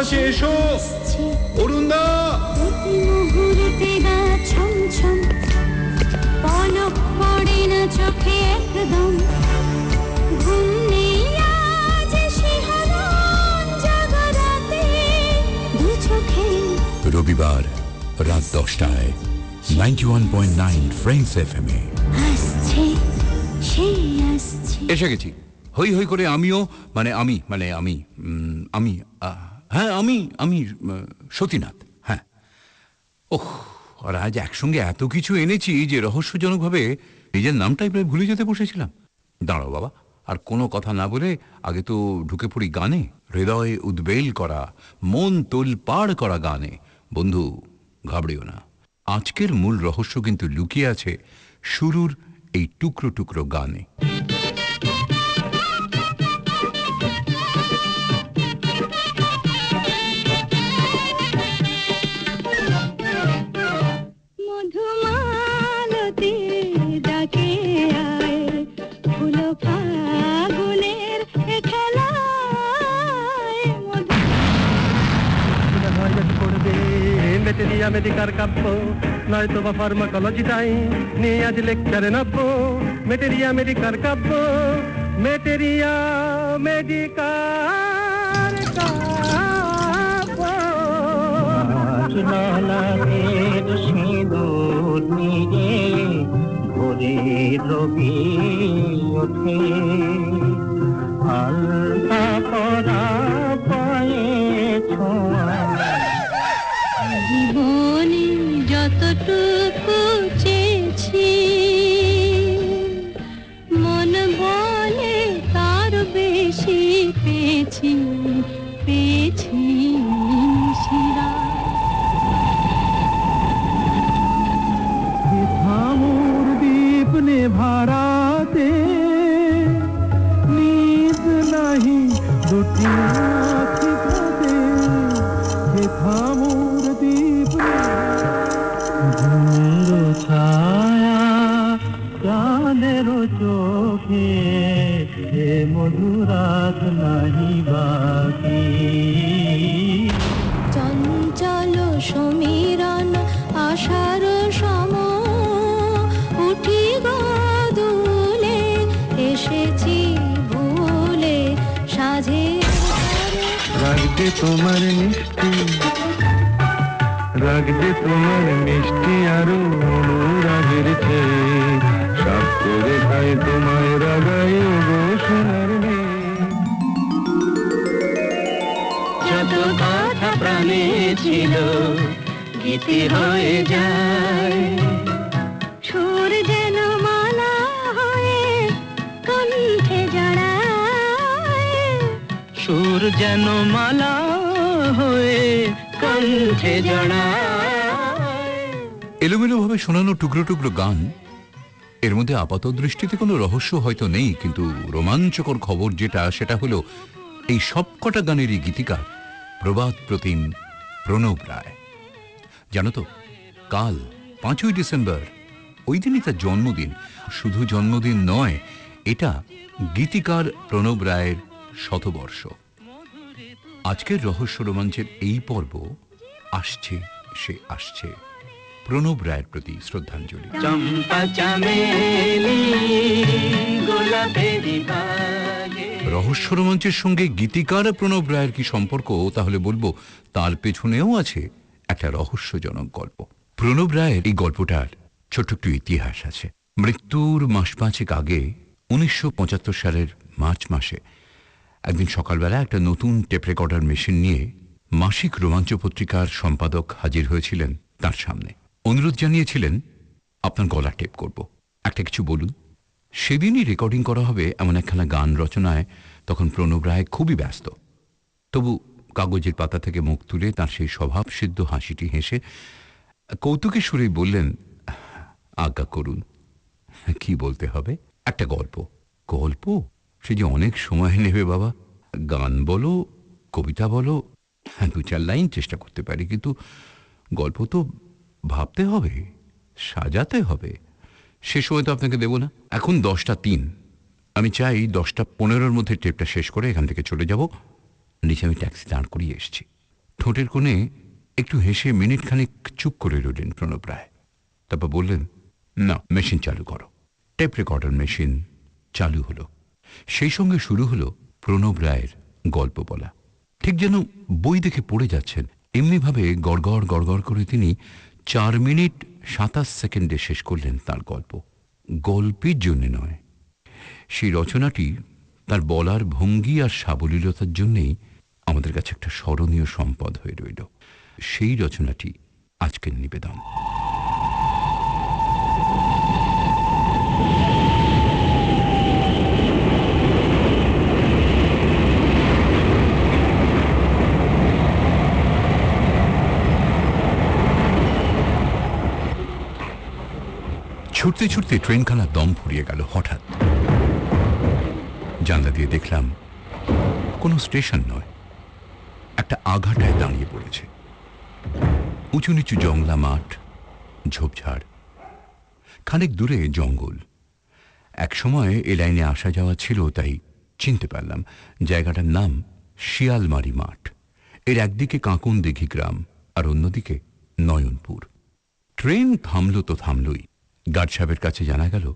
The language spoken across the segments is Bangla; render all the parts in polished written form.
পাশে এসো অরুণদা। মুহূর্তে গা ছমছম, পলক পড়ে না চোখে একদম, ঘুম নেই আজ শিহরণ জাগরাতে দু চোখে। রবিবার রাত 10টায় 91.9 ফ্রেন্ডস এফএম-এ আসছে সে আসছে। এসে গেছি হই হই করে। আমিও আমি হ্যাঁ আমি সতীনাথ। হ্যাঁ, ওহ, আর আজ একসঙ্গে এত কিছু এনেছি যে রহস্যজনকভাবে নিজের নামটাই প্রায় ভুলে যেতে বসেছিলাম। দাঁড়াও বাবা, আর কোনো কথা না বলে আগে তো ঢুকে পড়ি গানে। হৃদয় উদ্বেল করা, মন তোলপাড় করা গানে। বন্ধু, ঘাবড়িও না, আজকের মূল রহস্য কিন্তু লুকিয়ে আছে শুরুর এই টুকরো টুকরো গানে। মেটেরিয়া মেডিকার কাব্য নয়তো বা ফার্মাকোলজি তাই নিয়ে আজ লেকচারে নামব। মেটেরিয়া মেডিকার কাব্য, মেটেরিয়া মেডিকার কাব্য। লালাদের সিঁদুর নিয়ে ভোরে রবি ওঠে, আলতা পরা পায়ে ছোঁয়া। জীবনে যতটুকু চেয়েছি, মন বলে তার বেশি পেয়েছি, পেয়েছি শিরা। থামুর দীপ নেভারাতে নিজ নাহি দুটি আখি খাতে। থামুর দীপ ঘুমরো ছায়া চাঁদের চোখে, এ মধুরাত নাহি বাকি। চঞ্চল সমীরণ আশার সম, উঠি গদুলে এসেছি ভুলে সাঝে। রাগতে তোমার মিষ্টি, রাগতে তোমার মিষ্টি আরো অনুরাগের চেয়ে, সাপ করে খাই তোমায় রাগাই গো সোনার মেয়ে। যত কথা প্রাণে ছিল গীতি হয়ে যায়, সুর যেন মালা হয়ে কণ্ঠে জড়ায়, সুর যেন মালা হয়ে কণ্ঠে জড়ায়। এলোমেলোভাবে শোনানো টুকরো টুকরো গান, এর মধ্যে আপাত দৃষ্টিতে কোনো রহস্য হয়তো নেই, কিন্তু রোমাঞ্চকর খবর যেটা, সেটা হলো এই সবকটা গানেরই গীতিকার প্রবাদ প্রতিম প্রণব রায়। জানো তো, কাল 5ই ডিসেম্বর, ওই দিনই তার জন্মদিন। শুধু জন্মদিন নয়, এটা গীতিকার প্রণব রায়ের শতবর্ষ। আজকের রহস্য রোমাঞ্চের এই পর্ব আসছে সে আসছে প্রণব রায়ের প্রতি শ্রদ্ধাঞ্জলি। চম্পা চামেলি গোলাপেরি বাগে। রহস্য রোমাঞ্চের সঙ্গে গীতিকার প্রণব রায়ের কি সম্পর্ক, তাহলে বলবো তার পেছনেও আছে একটা রহস্যজনক গল্প। প্রণব রায়ের এই গল্পটার ছোট্ট একটু ইতিহাস আছে। মৃত্যুর মাস পাঁচেক আগে 1975 সালের মার্চ মাসে একদিন সকালবেলা একটা নতুন টেপ রেকর্ডার মেশিন নিয়ে মাসিক রোমাঞ্চ পত্রিকার সম্পাদক হাজির হয়েছিলেন তার সামনে। অনুরোধ জানিয়েছিলেন, আপনার গলা টেপ করব, একটা কিছু বলুন। সেদিনই রেকর্ডিং করা হবে এমন একখানা গান রচনায় তখন প্রণব রায় খুবই ব্যস্ত। তবু কাগজের পাতা থেকে মুখ তুলে তার সেই স্বভাব সিদ্ধ হাসিটি হেসে কৌতুকের সুরেই বললেন, আজ্ঞা করুন। কি বলতে হবে? একটা গল্প। গল্প? সে যে অনেক সময় নেবে বাবা। গান বলো, কবিতা বলো, 2-4 লাইন চেষ্টা করতে পারি, কিন্তু গল্প তো ভাবতে হবে, সাজাতে হবে। সে সময় তো আপনাকে দেব না। এখন 10টা 3, আমি চাই 10টা 15-র মধ্যে টেপটা শেষ করে এখান থেকে চলে যাব। নিচে আমি ট্যাক্সি দাঁড় করিয়ে এসেছি। ঠোঁটের কোণে একটু হেসে মিনিট খানিক চুপ করে রইলেন প্রণব রায়। তারপর বললেন, না, মেশিন চালু করো। টেপ রেকর্ডার মেশিন চালু হলো। সেই সঙ্গে শুরু হলো প্রণব রায়ের গল্প বলা। ঠিক যেন বই দেখে পড়ে যাচ্ছেন এমনিভাবে গড়গড় গড়গড় করে তিনি 4 মিনিট 27 সেকেন্ডে শেষ করলেন তার গল্প। গল্পের জন্য নয়, সেই রচনাটি তার বলার ভঙ্গি আর সাবলীলতার জন্যেই আমাদের কাছে একটা স্মরণীয় সম্পদ হয়ে রইল। সেই রচনাটি আজকের নিবেদন। ছুটতে ছুটতে ট্রেনখানা দম ফুরিয়ে গেল হঠাৎ। জানলা দিয়ে দেখলাম কোনো স্টেশন নয়, একটা আঘাটায় দাঁড়িয়ে পড়েছে। উঁচু নিচু জংলা মাঠ, ঝোপঝাড়, খানিক দূরে জঙ্গল। এক সময় এ লাইনে আসা যাওয়া ছিল, তাই চিনতে পারলাম জায়গাটার নাম শিয়ালমারি মাঠ। এর একদিকে কাঁকুন দিঘি গ্রাম আর অন্যদিকে নয়নপুর। ট্রেন থামল তো থামলই। গার্ড সাহেবের কাছে জানা গেল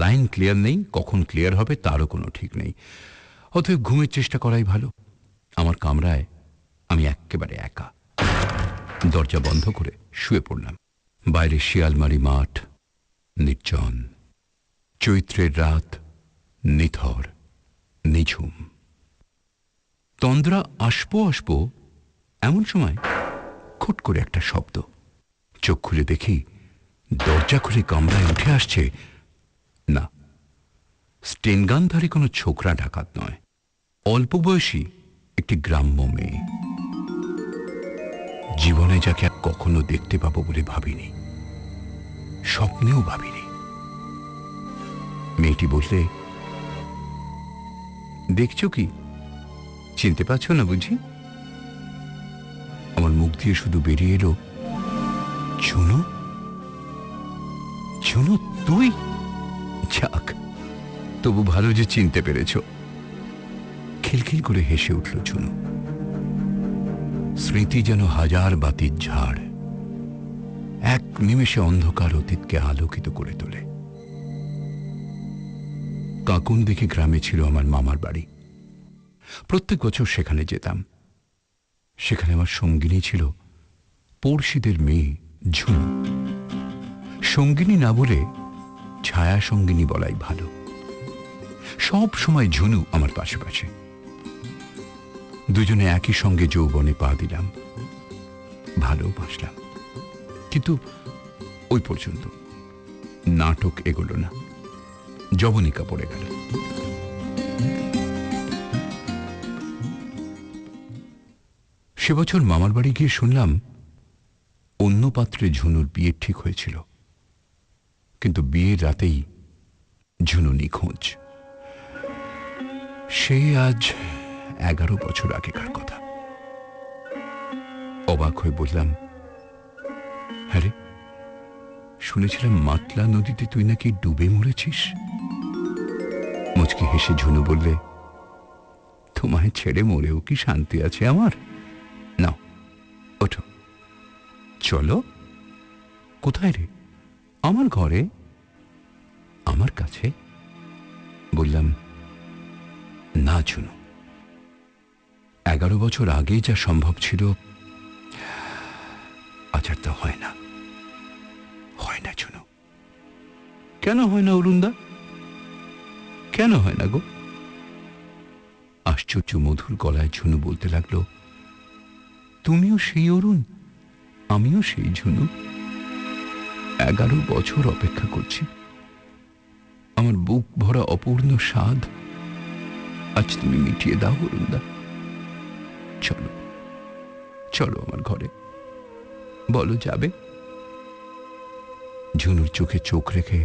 লাইন ক্লিয়ার নেই, কখন ক্লিয়ার হবে তারও কোনো ঠিক নেই। অতএব ঘুমের চেষ্টা করাই ভালো। আমার কামরায় আমি একেবারে একা। দরজা বন্ধ করে শুয়ে পড়লাম। বাইরে শিয়ালমারি মাঠ নির্জন, চৈত্রের রাত নিথর নিঝুম। তন্দ্রা আসবো আসবো এমন সময় খুট করে একটা শব্দ। চোখ খুলে দেখি দরজা খুলে কামরায় উঠে আসছে, না, স্টেনগানধারী কোনো ছোকরা ডাকাত নয়, অল্প বয়সী একটি গ্রাম্য মেয়ে। জীবনে যাকে আর কখনো দেখতে পাবো বলে ভাবিনি, স্বপ্নেও ভাবিনি। মেয়েটি বললে, দেখছো কি, চিনতে পারছো না বুঝি? আমার মুখ দিয়ে শুধু বেরিয়ে এলো, ঝুনু, ঝুনু তুই? যাক, তবু ভালো যে চিনতে পেরেছ। খিলখিল করে হেসে উঠল ঝুনু। স্মৃতি যেন হাজার বাতির ঝাড়, এক নিমেষে অন্ধকার অতীতকে আলোকিত করে তোলে। কাঁকুন দিঘি গ্রামে ছিল আমার মামার বাড়ি। প্রত্যেক বছর সেখানে যেতাম। সেখানে আমার সঙ্গিনী ছিল পড়শিদের মেয়ে ঝুনু। সঙ্গিনী না বলে ছায়া সঙ্গিনী বলাই ভালো। সব সময় ঝুনু আমার পাশে পাশে। দুজনে একই সঙ্গে যৌবনে পা দিলাম, ভালোবাসলাম। কিন্তু ওই পর্যন্ত, নাটক এগোলো না, যবনিকা পড়ে গেল। সে বছর মামার বাড়ি গিয়ে শুনলাম অন্য পাত্রে ঝুনুর বিয়ে ঠিক হয়েছিল, কিন্তু বিয়ের রাতেই ঝুনু নিখোঁজ। সে আজ 11 বছর আগেকার কথা। অবাক হয়ে বললাম, হ্যাঁ রে, শুনেছিলাম মাতলা নদীতে তুই নাকি ডুবে মরেছিস। মুচকি হেসে ঝুনু বললে, তোমায় ছেড়ে মরেও কি শান্তি আছে আমার? নাও ওঠো, চলো। কোথায় রে? আমার ঘরে, আমার কাছে। বললাম, না ঝুনু, 11 বছর আগে যা সম্ভব ছিল আজ আর তা হয় না। হয় না ঝুনু। কেন হয় না অরুণদা? কেন হয় না গো? আশ্চর্য মধুর গলায় ঝুনু বলতে লাগলো, তুমিও সেই অরুণ, আমিও সেই ঝুনু। 11 বছর অপেক্ষা করছি। আমার বুক ভরা অপূর্ণ স্বাদ আজ তুমি মিটিয়ে দাও অরুণদা। চলো, চলো আমার ঘরে। বলো যাবে? ঝুনুর চোখে চোখ রেখে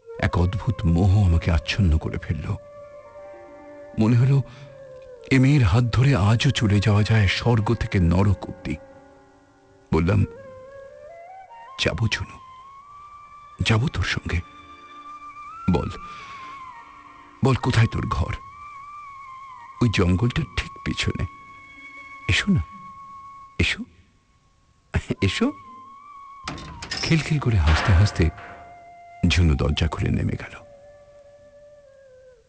এক অদ্ভুত মোহ আমাকে আচ্ছন্ন করে ফেলল। মনে হলো এ মেয়ের হাত ধরে আজও চলে যাওয়া যায় স্বর্গ থেকে নরক অব্দি। বললাম, যাবো ঝুনু, যাবো তোর সঙ্গে। বল, বল কোথায় তোর ঘর? ওই জঙ্গলটা ঠিক পিছনে। এসো না, এসো এসো। খিলখিল করে হাসতে হাসতে ঝুনু দরজা খুলে নেমে গেল।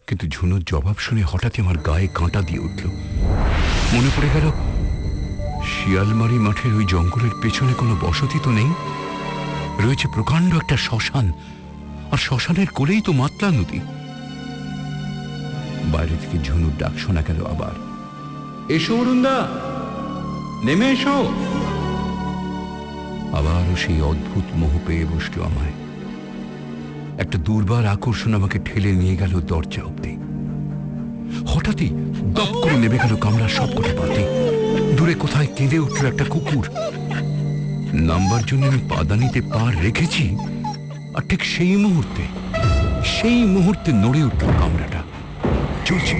কিন্তু ঝুনুর জবাব শুনে হঠাৎই আমার গায়ে কাঁটা দিয়ে উঠল। মনে পড়ে গেল শিয়ালমারি মাঠের ওই জঙ্গলের পেছনে কোনো বসতি তো নেই, রয়েছে প্রকাণ্ড একটা শ্মশান, আর শ্মশানের কোলেই তো মাতলা নদী। বাইরে থেকে ঝুনুর ডাক শোনা গেল আবার, এসো অরুণদা, নেমে এসো। আবারও সেই অদ্ভুত মোহ পেয়ে বসলো আমায়। একটা দুর্বার আকর্ষণ আমাকে ঠেলে নিয়ে গেল দরজা অব্দি। হঠাৎই দপ করে নেমে গেল কামরার সবকটা বাতি। দূরে কোথায় কেঁদে উঠল একটা কুকুর। নাম্বার জন্য আমি পাদানিতে পা রেখেছি, আর ঠিক সেই মুহূর্তে নড়ে উঠল কামরাটা। চলছে,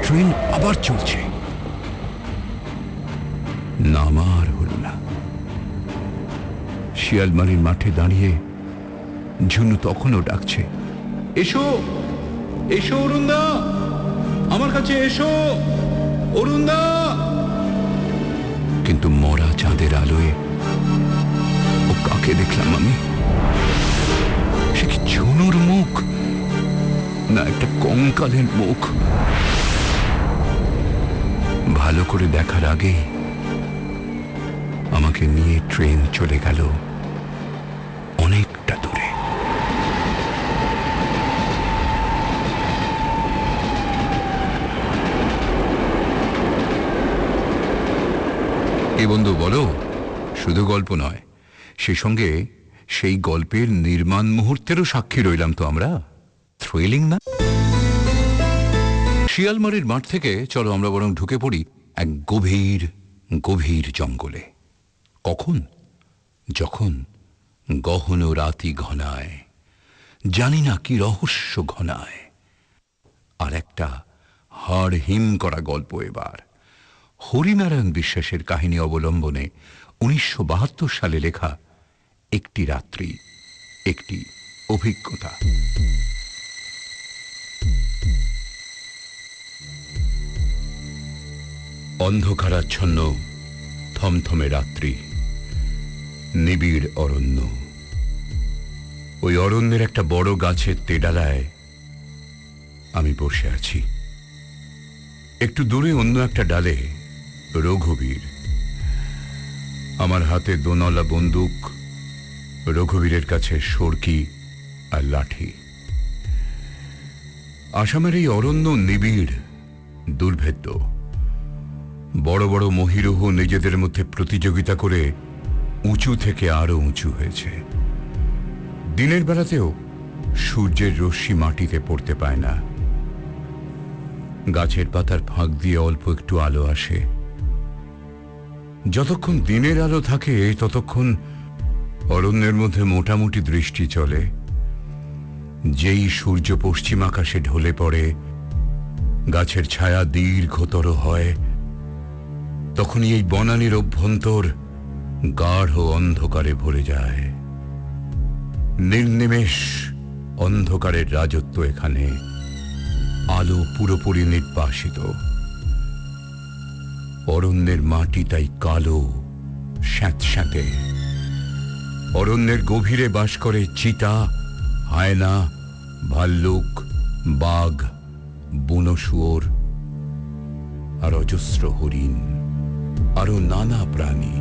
ট্রেন আবার চলছে। নামার হল না। শিয়ালমারির মাঠে দাঁড়িয়ে ঝুনু তখনও ডাকছে, এসো এসো অরুণদা, আমার কাছে এসো অরুণদা। কিন্তু মরা চাঁদের আলোয় ও কাকে দেখলাম আমি? সে কি ঝুনুর মুখ, না একটা কঙ্কালের মুখ? ভালো করে দেখার আগে আমাকে নিয়ে ট্রেন চলে গেল অনেকটা দূরে। এ বন্ধু বলো, শুধু গল্প নয়, সেই সঙ্গে সেই গল্পের নির্মাণ মুহূর্তেরও সাক্ষী রইলাম তো আমরা। থ্রিলিং না? শিয়ালমারির মাঠ থেকে চলো আমরা বরং ঢুকে পড়ি এক গভীর গভীর জঙ্গলে। কখন? যখন গহন রাতি ঘনায়, জানি না কি রহস্য ঘনায়। আর একটা হাড় হিম করা গল্প এবার। হরিনারায়ণ বিশ্বাসের কাহিনী অবলম্বনে 1972 সালে লেখা একটি রাত্রি, একটি অভিজ্ঞতা। অন্ধকারাচ্ছন্ন থমথমে রাত্রি, নিবিড় অরণ্য। ওই অরণ্যের একটা বড় গাছের তেডালায় আমি বসে আছি। একটু দূরে অন্য একটা ডালে রঘুবীর। আমার হাতে দোনলা বন্দুক, রঘুবীরের কাছে সরকি আর লাঠি। আসামের এই অরণ্য নিবিড়, দুর্ভেদ্য। বড় বড় মহিরুহ নিজেদের মধ্যে প্রতিযোগিতা করে উঁচু থেকে আরো উঁচু হয়েছে। দিনের বেলাতেও সূর্যের রশ্মি মাটিতে পড়তে পায় না। গাছের পাতার ফাঁক দিয়ে অল্প একটু আলো আসে। যতক্ষণ দিনের আলো থাকে ততক্ষণ অরণ্যের মধ্যে মোটামুটি দৃষ্টি চলে। যেই সূর্য পশ্চিম আকাশে ঢলে পড়ে, গাছের ছায়া দীর্ঘতর হয়, তখনই এই বনানীর অভ্যন্তর গাঢ় অন্ধকারে ভরে যায়। নির্নিমেষ অন্ধকারের রাজত্ব এখানে। আলো পুরোপুরি নির্বাসিত। অরণ্যের মাটি তাই কালো, স্যাঁতস্যাঁতে। অরণ্যের গভীরে বাস করে চিতা, হায়না, ভাল্লুক, বাঘ, বুনো শুয়োর আর অজস্র হরিণ, আরো নানা প্রাণী।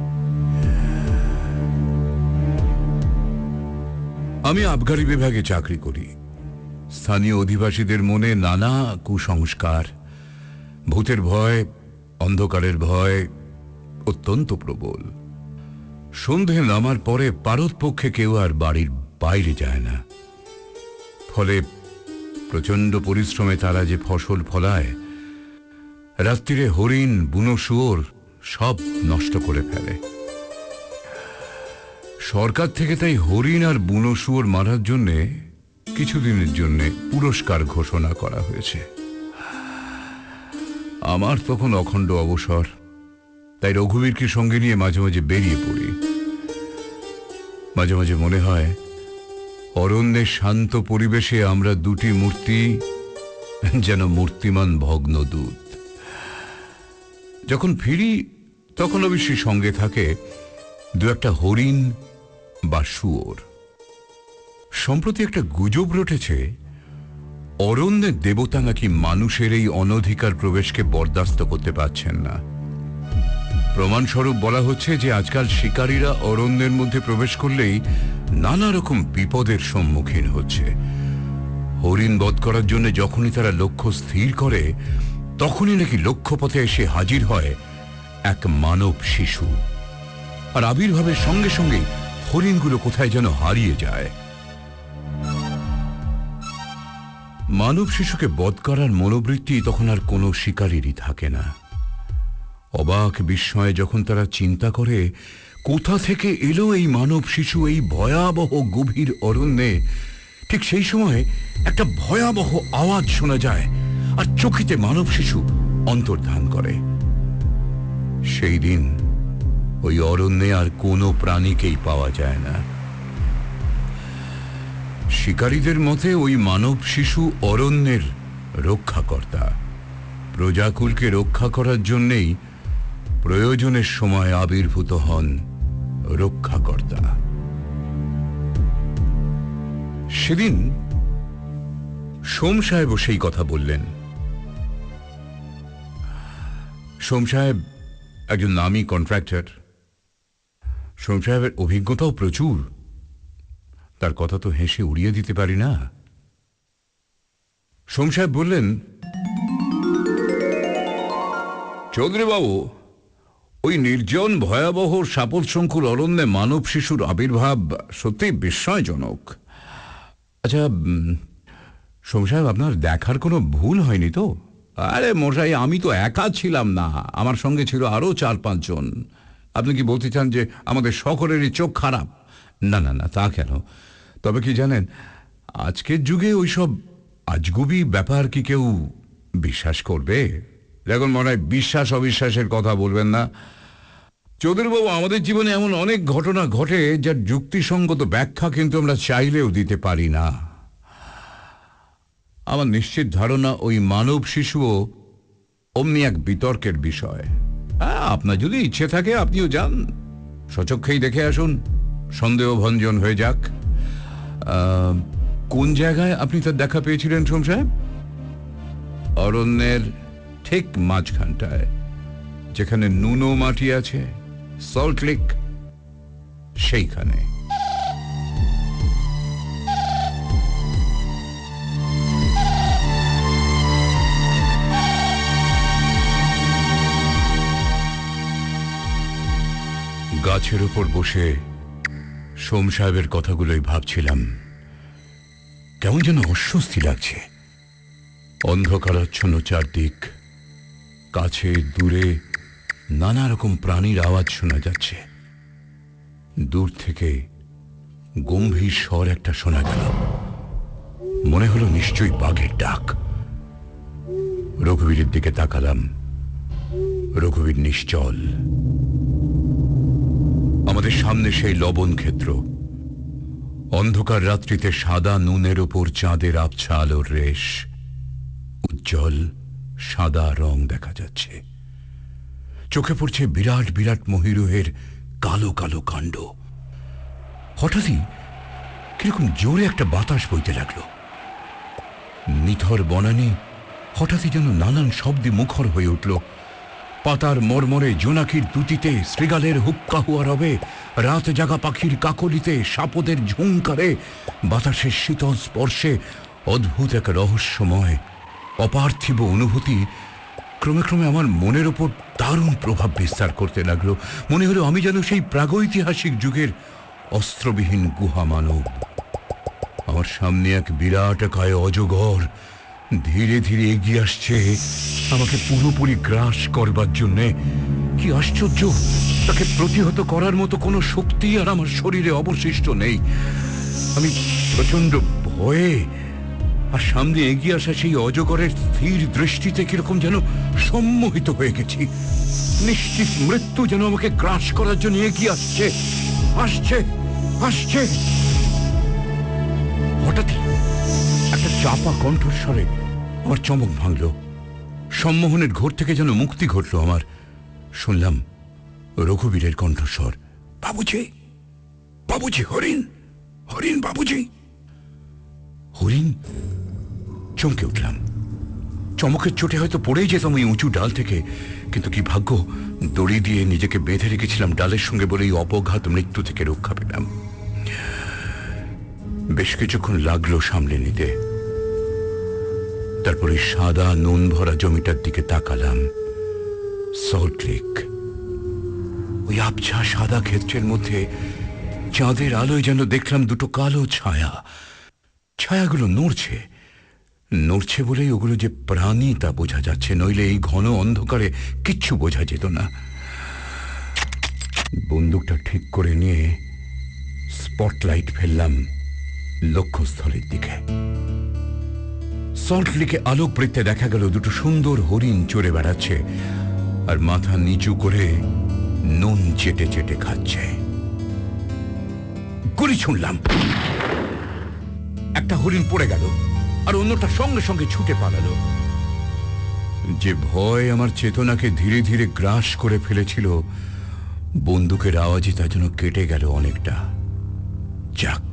আমি আবগারি বিভাগে চাকরি করি। স্থানীয় অধিবাসীদের মনে নানা কুসংস্কার, ভূতের ভয়, অন্ধকারের ভয় অত্যন্ত প্রবল। সন্ধে নামার পরে পারতপক্ষে কেউ আর বাড়ির বাইরে যায় না। ফলে প্রচন্ড পরিশ্রমে তারা যে ফসল ফলায়, রাত্রিরে হরিণ, বুনো শুয়োর সব নষ্ট করে ফেলে। সরকার থেকে তাই হরিণ আর বুনো শুয়োর মারার জন্যে কিছুদিনের জন্য পুরস্কার ঘোষণা করা হয়েছে। আমার তখন অখণ্ড অবসর, তাই রঘুবীরকে সঙ্গে নিয়ে মাঝে মাঝে বেরিয়ে পড়ি। মাঝে মাঝে মনে হয় অরণ্যের শান্ত পরিবেশে আমরা দুটি মূর্তি যেন মূর্তিমান ভগ্ন দূত। যখন ফিরি তখন অবশ্যই সঙ্গে থাকে দু একটা হরিণ বা শুয়োর। সম্প্রতি একটা গুজব রটেছে, অরণ্যের দেবতা নাকি মানুষের এই অনধিকার প্রবেশকে বরদাস্ত করতে পারছেন না। প্রমাণস্বরূপ বলা হচ্ছে যে আজকাল শিকারীরা অরণ্যের মধ্যে প্রবেশ করলেই নানা রকম বিপদের সম্মুখীন হচ্ছে। হরিণ বধ করার জন্য যখনই তারা লক্ষ্য স্থির করে, তখনই নাকি লক্ষ্যপথে এসে হাজির হয় এক মানব শিশু, আর আবির্ভাবের সঙ্গে সঙ্গেই হরিণগুলো কোথায় যেন হারিয়ে যায়। মানব শিশুকে বধ করার মনোবৃত্তি তখন আর কোনো শিকারীরই থাকে না। অবাক বিস্ময়ে যখন তারা চিন্তা করে কোথা থেকে এলো এই মানব শিশু এই ভয়াবহ গভীর অরণ্যে, ঠিক সেই সময় একটা ভয়াবহ আওয়াজ শোনা যায়, আর চকিতে মানব শিশু অন্তর্ধান করে। সেই দিন ওই অরণ্যে আর কোনো প্রাণীকেই পাওয়া যায় না। শিকারীদের মতে ওই মানব শিশু অরণ্যের রক্ষাকর্তা। প্রজাকুলকে রক্ষা করার জন্যেই প্রয়োজনের সময় আবির্ভূত হন রক্ষাকর্তা। সেদিন সোম সাহেবও সেই কথা বললেন। সোম সাহেব একজন নামী কন্ট্রাক্টর। সোম সাহেবের অভিজ্ঞতাও প্রচুর, তার কথা তো হেসে উড়িয়ে দিতে পারি না। সোম সাহেব বললেন, চৌধুরী বাবু, ওই নির্জন ভয়াবহ সাপোৎসংকুল অরণ্যে মানব শিশুর আবির্ভাব সত্যি বিস্ময়জনক। আচ্ছা সোম সাহেব, আপনার দেখার কোনো ভুল হয়নি তো? আরে মশাই, আমি তো একা ছিলাম না, আমার সঙ্গে ছিল আরো 4-5 জন। আপনি কি বলতে চান যে আমাদের সকলেরই চোখ খারাপ? না না না, তা কেন? তবে কি জানেন, আজকের যুগে ওইসব আজগুবি ব্যাপার কি কেউ বিশ্বাস করবে? দেখুন মনে হয়, বিশ্বাস অবিশ্বাসের কথা বলবেন না। চৌধুরীবাবু, আমাদের জীবনে এমন অনেক ঘটনা ঘটে যার যুক্তিসঙ্গত ব্যাখ্যা কিন্তু আমরা চাইলেও দিতে পারি না। আমার নিশ্চিত ধারণা ওই মানব শিশুও অমনি এক বিতর্কের বিষয়। আপনার যদি ইচ্ছে থাকে আপনিও যান, স্বচক্ষেই দেখে আসুন, সন্দেহভঞ্জন হয়ে যাক। কোন জায়গায় আপনি তার দেখা পেয়েছিলেন সোম সাহেব? অরণ্যের ঠিক মাঝখানটায়, যেখানে নুনো মাটি আছে, সল্ট লেক, সেইখানে। গাছের উপর বসে সোম সাহেবের কথাগুলোই ভাবছিলাম। কেমন যেন অস্বস্তি লাগছে। অন্ধকারাচ্ছন্ন চারদিক, কাছে দূরে নানা রকম প্রাণীর আওয়াজ শোনা যাচ্ছে। দূর থেকে গম্ভীর স্বর একটা শোনা গেল, মনে হলো নিশ্চয়ই বাঘের ডাক। রঘুবীরের দিকে তাকালাম, রঘুবীর নিশ্চল। আমাদের সামনে সেই লবণ ক্ষেত্র, অন্ধকার রাত্রিতে সাদা নুনের ওপর চাঁদের আবছা আলোর রেশ, উজ্জ্বল সাদা রং দেখা যাচ্ছে। চোখে পড়ছে বিরাট বিরাট মহিরুহের কালো কালো কাণ্ড। হঠাৎই কিরকম জোরে একটা বাতাস বইতে লাগলো। নিথর বনানী হঠাৎই যেন নানান শব্দে মুখর হয়ে উঠল। পাতার মরমরে জোনাকির দুটিতে, শৃগালের হুক্কাহুয়া রবে, রাত জাগা পাখির কাকলিতে, সাপদের ঝুংকারে, বাতাসের শীতল স্পর্শে অদ্ভুত এক রহস্যময় অপার্থিব অনুভূতি ক্রমে ক্রমে আমার মনের ওপর দারুণ প্রভাব বিস্তার করতে লাগলো। মনে হলো আমি যেন সেই প্রাগৈতিহাসিক যুগের অস্ত্রবিহীন গুহা মানব। আমার সামনে এক বিরাট কায় অজগর ধীরে ধীরে এগিয়ে আসছে আমাকে পুরোপুরি গ্রাস করবার জন্যে। কি আশ্চর্য, তাকে প্রতিহত করার মতো কোনো শক্তি আর আমার শরীরে অবশিষ্ট নেই। আমি প্রচন্ড ভয়ে আর সামনে এগিয়ে আসা সেই অজগরের স্থির দৃষ্টিতে কিরকম যেন সম্মোহিত হয়ে গেছি। নিশ্চিত মৃত্যু যেন আমাকে গ্রাস করার জন্য এগিয়ে আসছে, আসছে, আসছে। হঠাৎই একটা চাপা কণ্ঠস্বরে আমার চমক ভাঙল। সম্মোহনের ঘোর থেকে যেন মুক্তি ঘটল আমার। শুনলাম রঘুবীরের কণ্ঠস্বর, বাবুজি, বাবুজি, হরিণ, হরিণ, বাবুজি। হরিণ! চমকে উঠলাম। চমকের চোটে হয়তো পড়েই যেতাম ওই উঁচু ডাল থেকে, কিন্তু কি ভাগ্য, দড়ি দিয়ে নিজেকে বেঁধে রেখেছিলাম ডালের সঙ্গে বলে এই অপঘাত মৃত্যু থেকে রক্ষা পেলাম। বেশ কিছুক্ষণ লাগলো সামলে নিতে। তারপরে সাদা নুন ভরা জমিটার দিকে তাকালাম। Salt lake. ওই আবছা সাদা ক্ষেত্রের মধ্যে চাঁদের আলোয় যেন দেখলাম দুটো কালো ছায়া। ছায়াগুলো নড়ছে, নড়ছে বলেই ওগুলো যে প্রাণী তা বোঝা যাচ্ছে, নইলে এই ঘন অন্ধকারে কিচ্ছু বোঝা যেত না। বন্দুকটা ঠিক করে নিয়ে স্পটলাইট ফেললাম লক্ষ্যস্থলের দিকে। সল্ট লেকে আলোক বৃত্তে দেখা গেল দুটো সুন্দর হরিণ চড়ে বেড়াচ্ছে আর মাথা নিচু করে নুন চেটে চেটে খাচ্ছে। গুলি ছুঁড়লাম। একটা হরিণ পড়ে গেল আর অন্যটা সঙ্গে সঙ্গে ছুটে পালালো। যে ভয় আমার চেতনাকে ধীরে ধীরে গ্রাস করে ফেলেছিল, বন্দুকের আওয়াজে তা যেন কেটে গেল অনেকটা। যাক,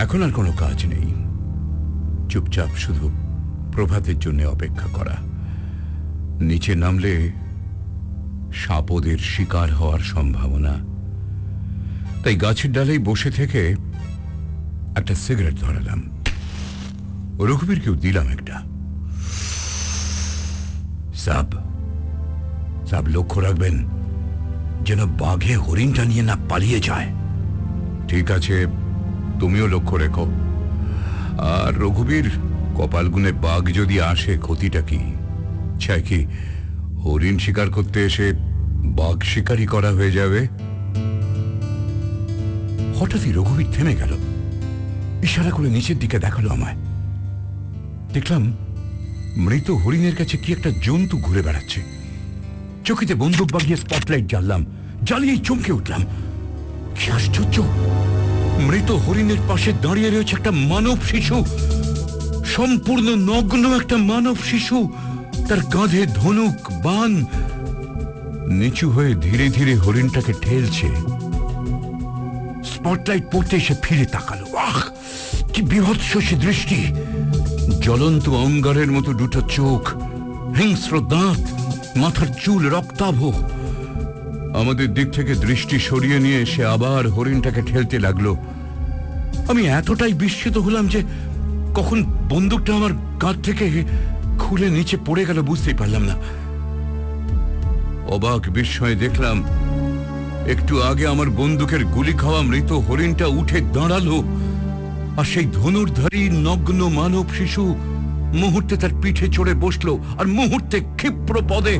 এখন আর কোনো কাজ নেই, চুপচাপ শুধু প্রভাতের জন্য অপেক্ষা করা। নিচে নামলে সাপদের শিকার হওয়ার সম্ভাবনা। তাই গাছের ডালেই বসে থেকে একটা সিগারেট ধরালাম। রঘুবীরকেও দিলাম একটা। সাব, সাব, লক্ষ্য রাখবেন যেন বাঘে হরিণটা নিয়ে না পালিয়ে যায়। ঠিক আছে, তুমিও লক্ষ্য রেখো। আর রঘুবীর, কপাল গুনে বাঘ যদি আসে ক্ষতিটা কি? চাই কি হরিণ শিকার করতে এসে বাঘ শিকারই করা হয়ে যাবে? হঠাৎই রঘুবীর থেমে গেল, ইশারা করে নিচের দিকে দেখালো আমায়। দেখলাম মৃত হরিণের কাছে কি একটা জন্তু ঘুরে বেড়াচ্ছে। চকিতে বন্দুক বাগিয়ে স্পটলাইট জ্বাললাম। জ্বালিয়েই চমকে উঠলাম। কি আশ্চর্য! মৃত হরিণের পাশে দাঁড়িয়ে রয়েছে একটা মানব শিশু, সম্পূর্ণ নগ্ন একটা মানব শিশু। তার কাঁধে ধনুক বান, নিচু হয়ে ধীরে ধীরে হরিণটাকে ঠেলছে। স্পটলাইট পড়তে এসে ফিরে তাকালো। আহ, কি বীভৎস সে দৃষ্টি! জ্বলন্ত অঙ্গারের মতো দুটো চোখ, হিংস্র দাঁত, মাথার চুল রক্তাভ। আমাদের দিক থেকে দৃষ্টি সরিয়ে নিয়ে সে আবার হরিণটাকে ঠেলতে লাগলো। আমি এতটাই বিস্মিত হলাম যে কখন বন্দুকটা আমার কাঁধ থেকে খুলে নিচে পড়ে গেল বুঝতেই পারলাম না। অবাক বিস্ময়ে দেখলাম একটু আগে আমার বন্দুকের গুলি খাওয়া মৃত হরিণটা উঠে দাঁড়ালো, আর সেই ধনুর্ধারী নগ্ন মানব শিশু মুহূর্তে তার পিঠে চড়ে বসলো, আর মুহূর্তে ক্ষিপ্র পদে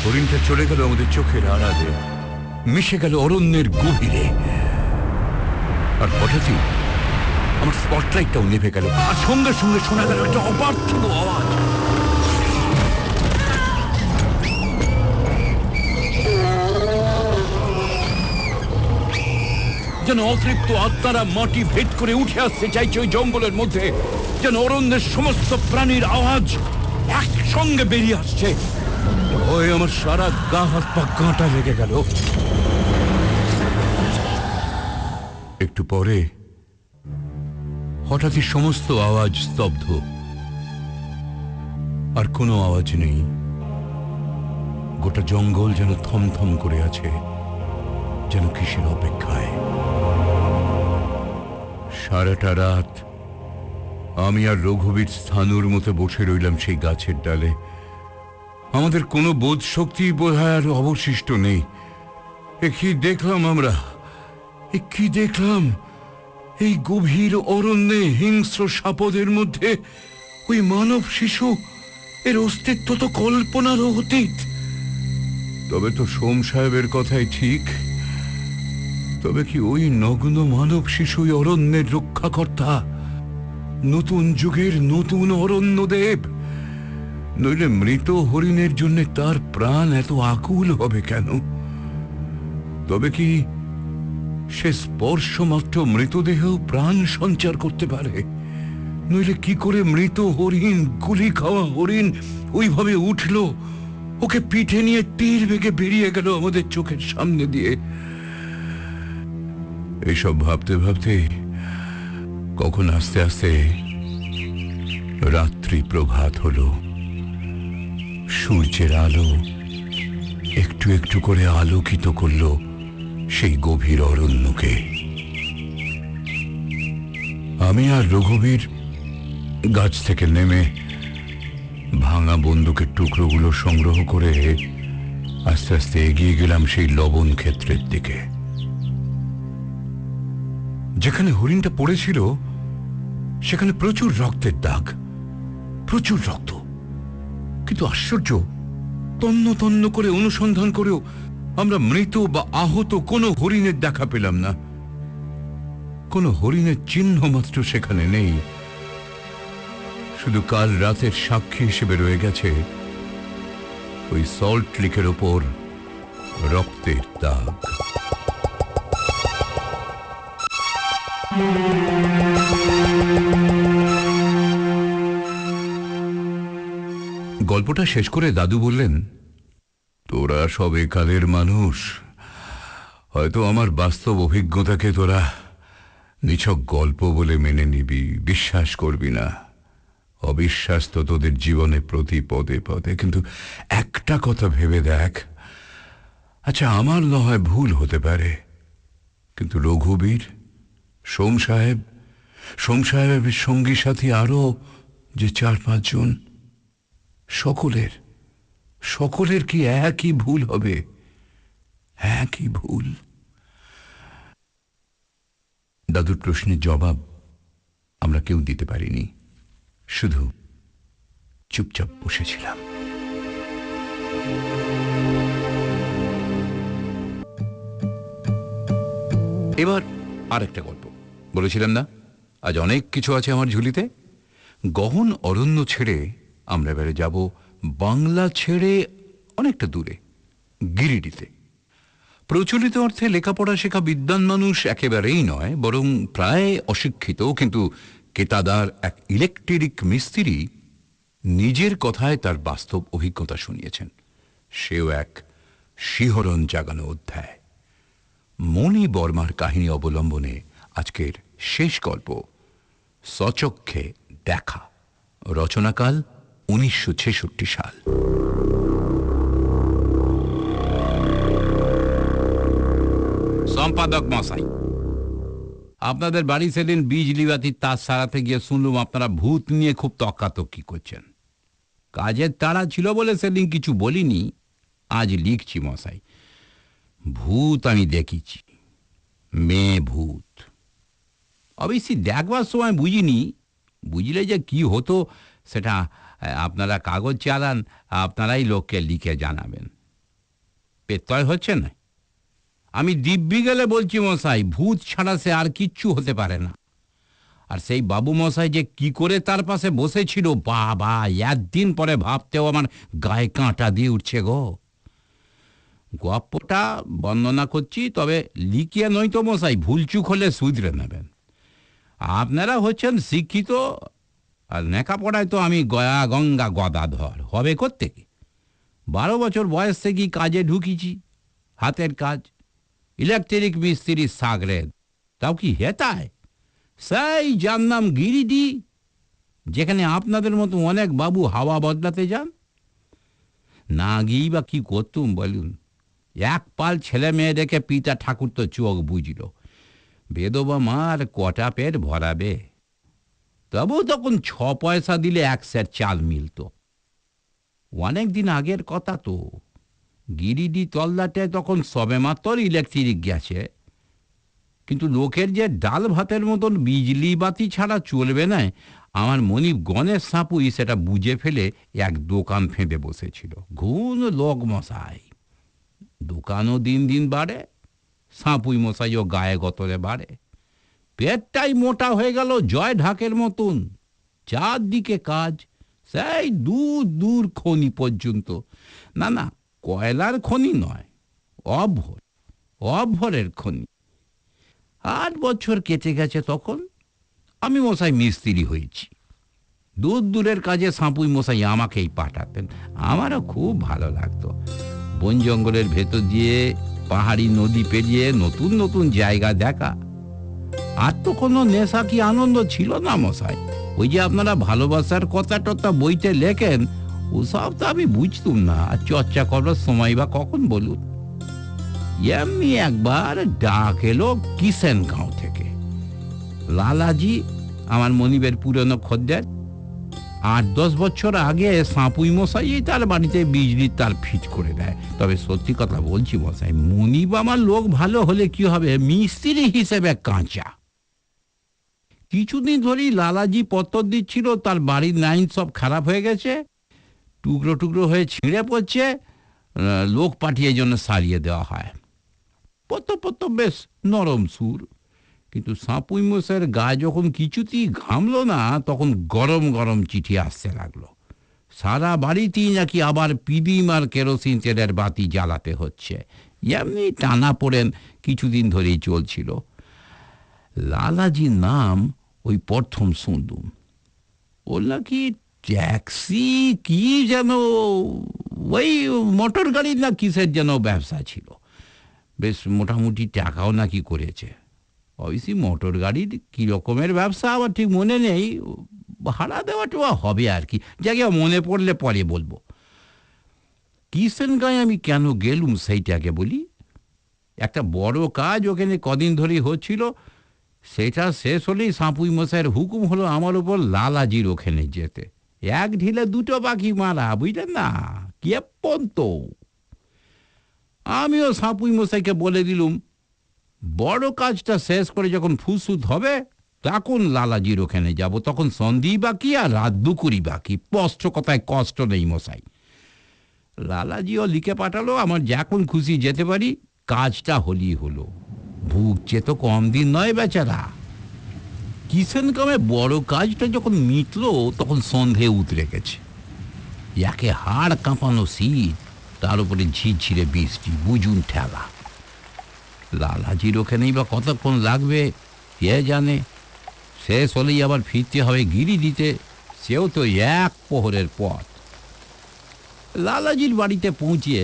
হরিণটা চলে গেল আমাদের চোখের আড়ালে, মিশে গেল অরণ্যের গভীরে। আর হঠাৎই আমার স্পটলাইটটাও নেভে গেল, আর সঙ্গে সঙ্গে শোনা গেল একটা অপার্থিব আওয়াজ। যেন অতৃপ্ত আত্মারা মাটি ভেদ করে উঠে আসতে চাইছে ওই জঙ্গলের মধ্যে, যেন অরণ্যের সমস্ত প্রাণীর আওয়াজ একসঙ্গে বেরিয়ে আসছে। ভয়ে আমার সারা গা হাত পা কাঁটা লেগে গেল। একটু পরে হঠাৎই সমস্ত আওয়াজ স্তব্ধ, আর কোনো আওয়াজ নেই। গোটা জঙ্গল যেন থমথম করে আছে, যেন কিসের অপেক্ষায়। সারাটা রাত আমি আর রঘুবীর স্থানুর মতো বসে রইলাম সেই গাছের ডালে। আমাদের কোনো বোধ শক্তি বোধহয় আর অবশিষ্ট নেই। এ কি দেখলাম আমরা, এ কি দেখলাম! এই গভীর অরণ্যে হিংস্র সাপদের মধ্যে ওই মানব শিশু, এর অস্তিত্ব তো কল্পনারও অতীত। তবে তো সোম সাহেবের কথাই ঠিক। তবে কি ওই নগ্ন মানব শিশুই অরণ্যের রক্ষাকর্তা, নতুন যুগের নতুন অরণ্যদেব? নইলে মৃত হরিণের জন্য তার প্রাণ এত আকুল হবে কেন? তবে কি সে স্পর্শ মাত্র মৃতদেহ প্রাণ সঞ্চার করতে পারে? নইলে কি করে মৃত হরিণ, গুলি খাওয়া হরিণ ওইভাবে উঠল ওকে পিঠে নিয়ে তীর বেগে বেরিয়ে গেল আমাদের চোখের সামনে দিয়ে। এইসব ভাবতে ভাবতে কখন আস্তে আস্তে রাত্রি প্রভাত হলো। সূর্যের আলো একটু একটু করে আলোকিত করলো সেই গভীর অরণ্যকে। আমি আর রঘুবীর গাছ থেকে নেমে ভাঙা বন্দুকের টুকরোগুলো সংগ্রহ করে আস্তে আস্তে এগিয়ে গেলাম সেই লবণ ক্ষেত্রের দিকে। যেখানে হরিণটা পড়েছিল সেখানে প্রচুর রক্তের দাগ, প্রচুর রক্ত। কিন্তু আশ্চর্য, তন্ন তন্ন করে অনুসন্ধান করেও আমরা মৃত বা আহত কোনো হরিণের দেখা পেলাম না। কোনো হরিণের চিহ্ন মাত্র সেখানে নেই। শুধু কাল রাতের সাক্ষী হিসেবে রয়ে গেছে ওই সল্ট লেকের ওপর রক্তের দাগ। গল্পটা শেষ করে দাদু বললেন, তোরা সব একালের মানুষ, হয়তো আমার বাস্তব অভিজ্ঞতাকে তোরা নিছক গল্প বলে মেনে নিবি, বিশ্বাস করবি না। অবিশ্বাস তো তোদের জীবনে প্রতি পদে পদে। কিন্তু একটা কথা ভেবে দেখ, আচ্ছা আমার না হয় ভুল হতে পারে, কিন্তু রঘুবীর, সোম সাহেবের সঙ্গী সাথী আরো যে 4-5 জন, সকলের কি একই ভুল হবে? একই ভুল? দাদুর প্রশ্নের জবাব আমরা কেউ দিতে পারিনি, শুধু চুপচাপ বসেছিলাম। এবার আরেকটা গল্প। বলেছিলাম না আজ অনেক কিছু আছে আমার ঝুলিতে। গহন অরণ্য ছেড়ে আমরা এবারে যাব বাংলা ছেড়ে অনেকটা দূরে, গিরিডিতে। প্রচলিত অর্থে লেখাপড়া শেখা বিদ্বান মানুষ একেবারেই নয়, বরং প্রায় অশিক্ষিত, কিন্তু কেতাদার এক ইলেকট্রিক মিস্ত্রি নিজের কথায় তার বাস্তব অভিজ্ঞতা শুনিয়েছেন। সেও এক শিহরণ জাগানো অধ্যায়। মণি বর্মার কাহিনী অবলম্বনে আজকের শেষ গল্প, সচক্ষে দেখা। রচনাকাল 1966 সাল। সম্পাদক মশাই, আপনাদের বাড়ি সেদিন বিজলি বাতির তার সারাতে গিয়ে শুনলুম আপনারা ভূত নিয়ে খুব তক্কাতক্কি করছেন। কাজের তাড়া ছিল বলে সেদিন কিছু বলিনি, আজ লিখছি মশাই। ভূত আমি দেখেছি, মেয়ে ভূত। অবশ্যই দেখবার সময় বুঝিনি, বুঝলে যে কি হতো সেটা আপনারা কাগজ চালান, আপনারাই লোককে লিখে জানাবেন। পেতয় হচ্ছে না? আমি দিব্যি গেলে বলছি মশাই, ভূত ছাড়া সে আর কিচ্ছু হতে পারে না। আর সেই বাবু মশাই যে কি করে তার পাশে বসেছিল, বাবা, একদিন পরে ভাবতেও আমার গায়ে কাঁটা দিয়ে উঠছে গো। গপ্পটা বর্ণনা করছি, তবে লিখিয়ে নয় তো মশাই, ভুলচুক হলে শুধরে নেবেন। আপনারা হচ্ছেন শিক্ষিত, আর লেখাপড়ায় তো আমি গয়া গঙ্গা গদাধর, হবে কোত্থেকে? 12 বছর বয়স থেকেই কাজে ঢুকিছি, হাতের কাজ, ইলেকট্রিক মিস্ত্রির সাগরেদ। তাও কি হেতায়? সেই যার নাম গিরিডি, যেখানে আপনাদের মতো অনেক বাবু হাওয়া বদলাতে যান। না গিয়েই বা কি করতুম বলুন? এক পাল ছেলে মেয়ে দেখে পিতা ঠাকুর তো চোখ বুঝল, বেদবা মার কটা পেট ভরাবে। তবু তখন 6 পয়সা দিলে 1 সের চাল মিলত। অনেক দিন আগের কথা তো। গিরিডি তল্লাটে তখন সবেমাত্র ইলেকট্রিক গেছে, কিন্তু লোকের যে ডাল ভাতের মতন বিজলি বাতি ছাড়া চলবে না, আমার মনিব গণেশ সাপুই সেটা বুঝে ফেলে এক দোকান ফেঁদে বসেছিল। ঘুণ লোক মশাই, দোকানও দিন দিন বাড়ে, সাপুই মশাইও গায়ে গতরে বাড়ে। পেটটাই মোটা হয়ে গেল জয় ঢাকের মতন। 4 দিকে কাজ, সেই দূর দূর খনি পর্যন্ত। না না, কয়লার খনি নয়, অভ্বরের খনি। 8 বছর কেটে গেছে, তখন আমি মশাই মিস্ত্রি হয়েছি। দূর দূরের কাজে সাঁপুই মশাই আমাকেই পাঠাতেন। আমারও খুব ভালো লাগতো। বন জঙ্গলের ভেতর দিয়ে পাহাড়ি নদী পেরিয়ে নতুন নতুন জায়গা দেখা। আর তো কোনো নেশা কি আনন্দ ছিল না মশাই। ওই যে আপনারা ভালোবাসার কথা টথা বইতে লেখেন, ওসব তো আমি বুঝতুম না। আর চর্চা করবার সময় বা কখন বলুন। এমনি একবার ডাক এলো কিষেনগাঁও থেকে। লালাজি আমার মনিবের পুরনো খদ্দের। 8-10 বছর আগে সাঁপুই মশাই তার বাড়িতে বিজলির তার ফিট করে দেয়। তবে সত্যি কথা বলছি মশাই, মনিব আমার লোক ভালো হলে কি হবে, মিস্ত্রি হিসেবে কাঁচা। কিছুদিন ধরেই লালাজি পত্তর দিচ্ছিল তার বাড়ির লাইন সব খারাপ হয়ে গেছে, টুকরো টুকরো হয়ে ছিঁড়ে পড়ছে, লোক পাঠিয়ে জন্য সারিয়ে দেওয়া হয়। পত্তর বেশ নরম সুর। কিন্তু সাঁপুই মশাইয়ের গায়ে যখন কিছুতেই ঘামলো না, তখন গরম গরম চিঠি আসতে লাগলো। সারা বাড়িতেই নাকি আবার পিদিম আর কেরোসিন তেলের বাতি জ্বালাতে হচ্ছে। এমনি টানা পড়েন কিছুদিন ধরেই চলছিল। লালাজির নাম ওই প্রথম শুনলুম। ওর নাকি ট্যাক্সি কি যেন, ওই মোটর গাড়ির না কিসের যেন ব্যবসা ছিল। বেশ মোটামুটি টাকাও নাকি করেছে। অবশ্যই মোটর গাড়ির কী রকমের ব্যবসা আমার ঠিক মনে নেই, ভাড়া দেওয়াটা হবে আর কি। যাকে মনে পড়লে পরে বলবো। কিষেনগাঁয়ে আমি কেন গেলুম সেইটাকে বলি। একটা বড় কাজ ওখানে কদিন ধরেই হচ্ছিল, সেটা শেষ হলেই সাঁপুই মশাইয়ের হুকুম হলো আমার উপর লালাজির ওখানে যেতে। এক ঢিলে দুটো পাখি মারা, বুঝলেন না, কেপন তো। আমিও সাঁপুই মশাইকে বলে দিলুম, বড় কাজটা শেষ করে যখন ফুসুত হবে তখন লালাজির ওখানে যাব। তখন সন্ধি বাকি আর রাত দুকুরি বাকি। স্পষ্ট কথায় কষ্ট নেই মশাই। লালাজিও লিখে পাঠালো আমার যখন খুশি যেতে পারি, কাজটা হলেই হলো। ভুগছে তো কম দিন নয় বেচারা। কিষেনগাঁয়ে বড় কাজটা যখন মিটলো তখন সন্ধে উতরে গেছে। একে হাড় কাঁপানো শীত, তার উপরে ঝিরঝিরে বৃষ্টি, বুঝুন ঠেলা। লালাজির ওখানেই বা কতক্ষণ লাগবে কে জানে। শেষ হলেই আবার ফিরতে হবে গিরি দিতে, সেও তো এক প্রহরের পথ। লালাজির বাড়িতে পৌঁছিয়ে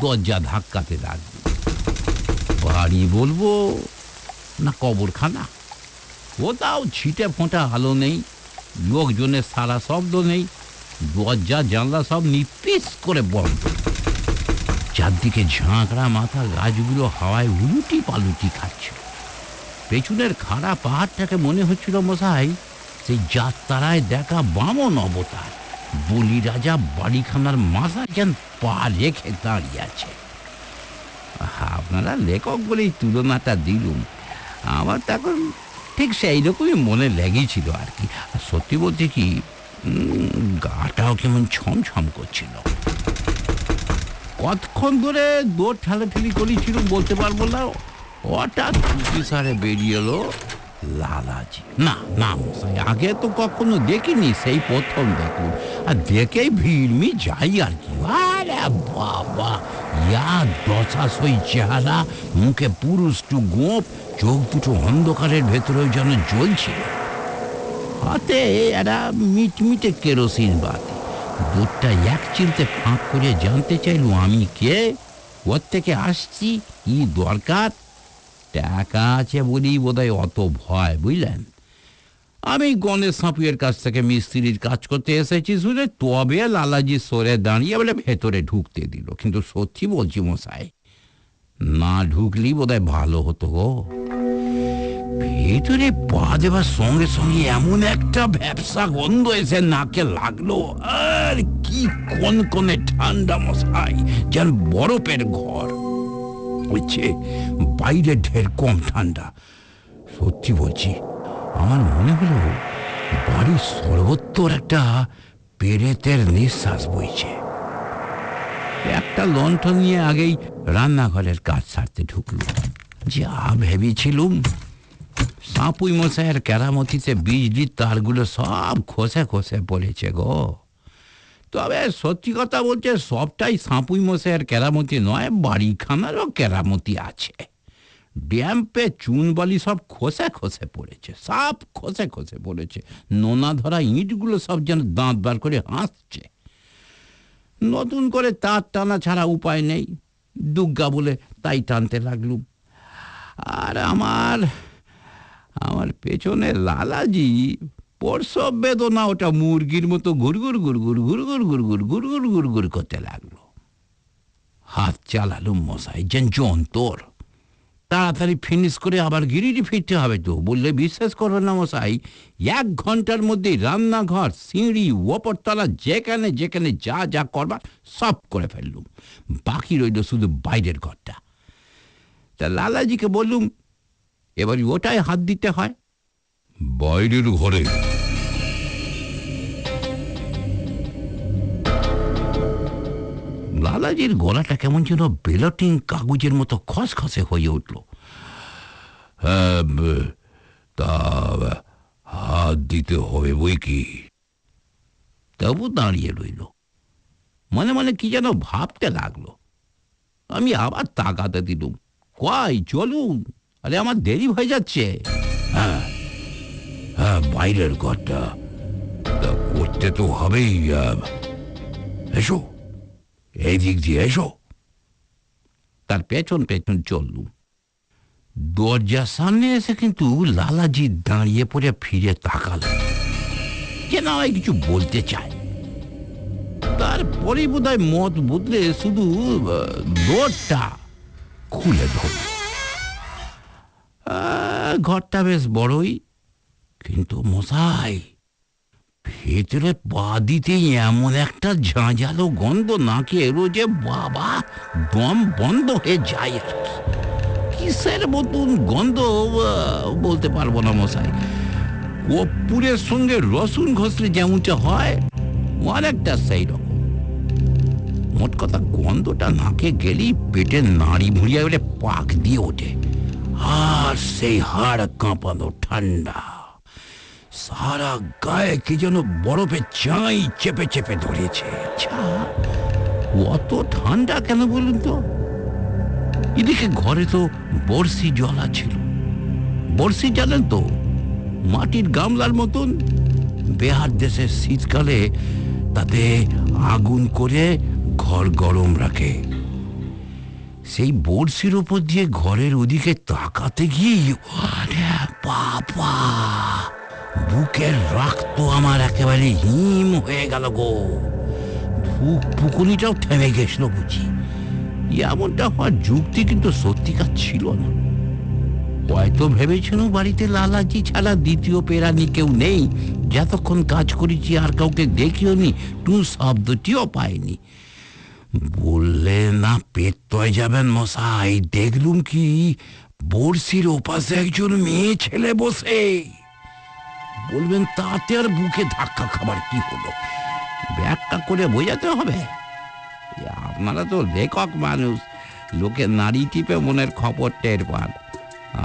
দরজা ধাক্কাতে লাগবে। বাড়ি বলবো না কবরখানা, কোথাও ছিটে ফোঁটা আলো নেই, লোকজনের সারা শব্দ নেই, দরজা জানলা সব নিপিস করে বন্ধ। চারদিকে ঝাঁকড়া মাথা গাছগুলো হাওয়ায় উলুটি পালুটি খাচ্ছে। পেছনের খাড়া পাহাড়টাকে মনে হচ্ছিল মশাই সেই যাত্রায় দেখা বামন অবতার। বলি রাজা বাড়িখানার মাথা যেন পা রেখে দাঁড়িয়ে আছে। আপনারা লেখক বলেই তুলনাটা দিলুম, আমার তখন ঠিক সেই রকমই মনে লেগেছিল আর কি। আর সত্যি বলতে কি, গাটাও কেমন ছমছম করছিল। কতক্ষণ ধরে দৌড় ঠেলাঠেলি করেছিল বলতে পারবো না। হঠাৎ সারে বেরিয়ে এলো লালাজি। না না মশাই, আগে তো কখনো দেখিনি, সেই প্রথম দেখুন। আর দেখেই ভিড়মি যাই আর কি। আরে বাবা, ইয়া দশাশই চেহারা, মুখে পুরুষ টু গোপ, চোখ দুটো অন্ধকারের ভেতরেও যেন জ্বলছিল। হাতে এরা মিটমিটে কেরোসিন বাতি। দুধটা এক চিলতে ফাঁক করে জানতে চাইল আমি কে, ওর থেকে আসছি, কি দরকার। টাকা আছে বলেই বোধহয় অত ভয়, বুঝলেন। আমি গণেশ সাঁপুইয়ের কাছ থেকে মিস্ত্রির কাজ করতে এসেছি শুনে তবে লালাজি সরে দাঁড়িয়ে বলে ভেতরে ঢুকতে দিল। কিন্তু সত্যি বলছি মশাই, না ঢুকলেই বোধহয় ভালো হতো গো। ভেতরে পা দেবার সঙ্গে সঙ্গে এমন একটা ব্যবসা গন্ধ এসে নাকে লাগলো, আর কি কনকনে ঠান্ডা মশাই, যেন বরফের ঘর। হচ্ছে বাইরে ঢের কম ঠান্ডা। সত্যি বলছি, আমার মনে হলো বাড়ির সর্বত্র একটা পেরেতের নিঃশ্বাস বইছে। একটা লণ্ঠন নিয়ে আগেই রান্নাঘরের কাজ সারতে ঢুকলো। যা ভেবেছিলুম, সাঁপুই মশাইয়ের কেরামতিতে বিজলির তারগুলো সব খসে খসে পড়েছে গো। তবে সত্যি কথা বলছে, সবটাই সাঁপুই মশাইয়ের কেরামতি নয়, বাড়িখানারও কেরামতি আছে। ড্যাম্পে চুনবালি সব খসে খসে পড়েছে, সব খসে খসে পড়েছে। নোনা ধরা ইঁটগুলো সব যেন দাঁত বার করে হাসছে। নতুন করে তার টানা ছাড়া উপায় নেই, দুগ্গা বলে তাই টানতে লাগলুম। আর আমার পেছনে লালাজি প্রসব বেদনা ওটা মুরগির মতো গুড়গুড় গুড়গুড় গুড়গুড় গুড়গুড় গুড়গুড় গুড়গুড় করতে লাগলো। হাত চালালুম মশাই, যেন যন্তর। তাড়াতাড়ি ফিনিশ করে আবার গিরিডি ফিরতে হবে তো। বললে বিশ্বাস করবে না মশাই, 1 ঘন্টার মধ্যেই রান্নাঘর, সিঁড়ি, ওপরতলা যেখানে যেখানে যা যা করবার সব করে ফেললুম। বাকি রইল শুধু বাইরের ঘরটা। তা লালাজিকে বললুম এবার ওটাই হাত দিতে হয়। বাইরের ঘরে? লালাজির গলাটা কেমন যেন বেলটিং কাগজের মতো খসখসে হয়ে উঠল। হ্যাঁ, তা হাত দিতে হবে বই কি। তবু দাঁড়িয়ে রইল, মনে মনে কি যেন ভাবতে লাগলো। আমি আবার তাকাতে দিলুম, কই চলুন, আরে আমার দেরি হয়ে যাচ্ছে। হ্যাঁ হ্যাঁ, বাইরের ঘরটা তা করতে তো হবেই। এসো, এই দিক দিয়ে এসো। তার পেছন পেছন চললুম। দরজার সামনে এসে কিন্তু লালাজি দাঁড়িয়ে পড়ে ফিরে তাকাল, যেন আমায় কিছু বলতে চায়। তারপরে বোধহয় মত বদলে শুধু দরটা খুলে ধরল। ঘরটা বেশ বড়ই, কিন্তু মশাই ভেতরে পা দিতেই এমন একটা ঝাঁঝালো গন্ধ নাকে এলো যে বাবা দম বন্ধ হয়ে যায়। আর কি কিসের মতন গন্ধ বলতে পারবো না মশাই। কর্পূরের সঙ্গে রসুন ঘষলে যেমনটা হয় অনেকটা সেই রকম। মোট কথা গন্ধটা নাকে গেলেই পেটের নাড়ি ভুঁড়িয়া বলে পাক দিয়ে ওঠে। আর সেই হাড় কাঁপানো ঠান্ডা, সারা গায়ে কি যেন বরফে চাই চেপে চেপে ধরেছে। আচ্ছা, অত ঠান্ডা কেন বলুন তো? এদিকে ঘরে তো বড়শি জ্বলা ছিল। বড়শি জানেন তো, মাটির গামলার মতন। বেহার দেশের শীতকালে তাতে আগুন করে ঘর গরম রাখে। সেই বড়শির উপর দিয়ে ঘরের ওদিকে তাকাতে গিয়ে বাবা, বুকের রক্ত আমার একেবারে হিম হয়ে গেল গো। পুকুনিটাও থেমে গেছিল বুঝি। এমনটা হওয়ার যুক্তি কিন্তু সত্যিকার ছিল না। হয়তো ভেবেছিল বাড়িতে লালাজি ছাড়া দ্বিতীয় পেরানি কেউ নেই। যতক্ষণ কাজ করেছি আর কাউকে দেখিও নি, টু শব্দটিও পাইনি। বললে না পেট্টয় যাবেন মশাই, দেখলুম কি বড়শির ওপাশে একজন মেয়ে ছেলে বসে। বলবেন তাতে আর বুকে ধাক্কা খাবার কি হলো? ব্যাখ্যা করে বোঝাতে হবে? আপনারা তো লেখক মানুষ, লোকে নারী টিপে মনের খবর টের পান।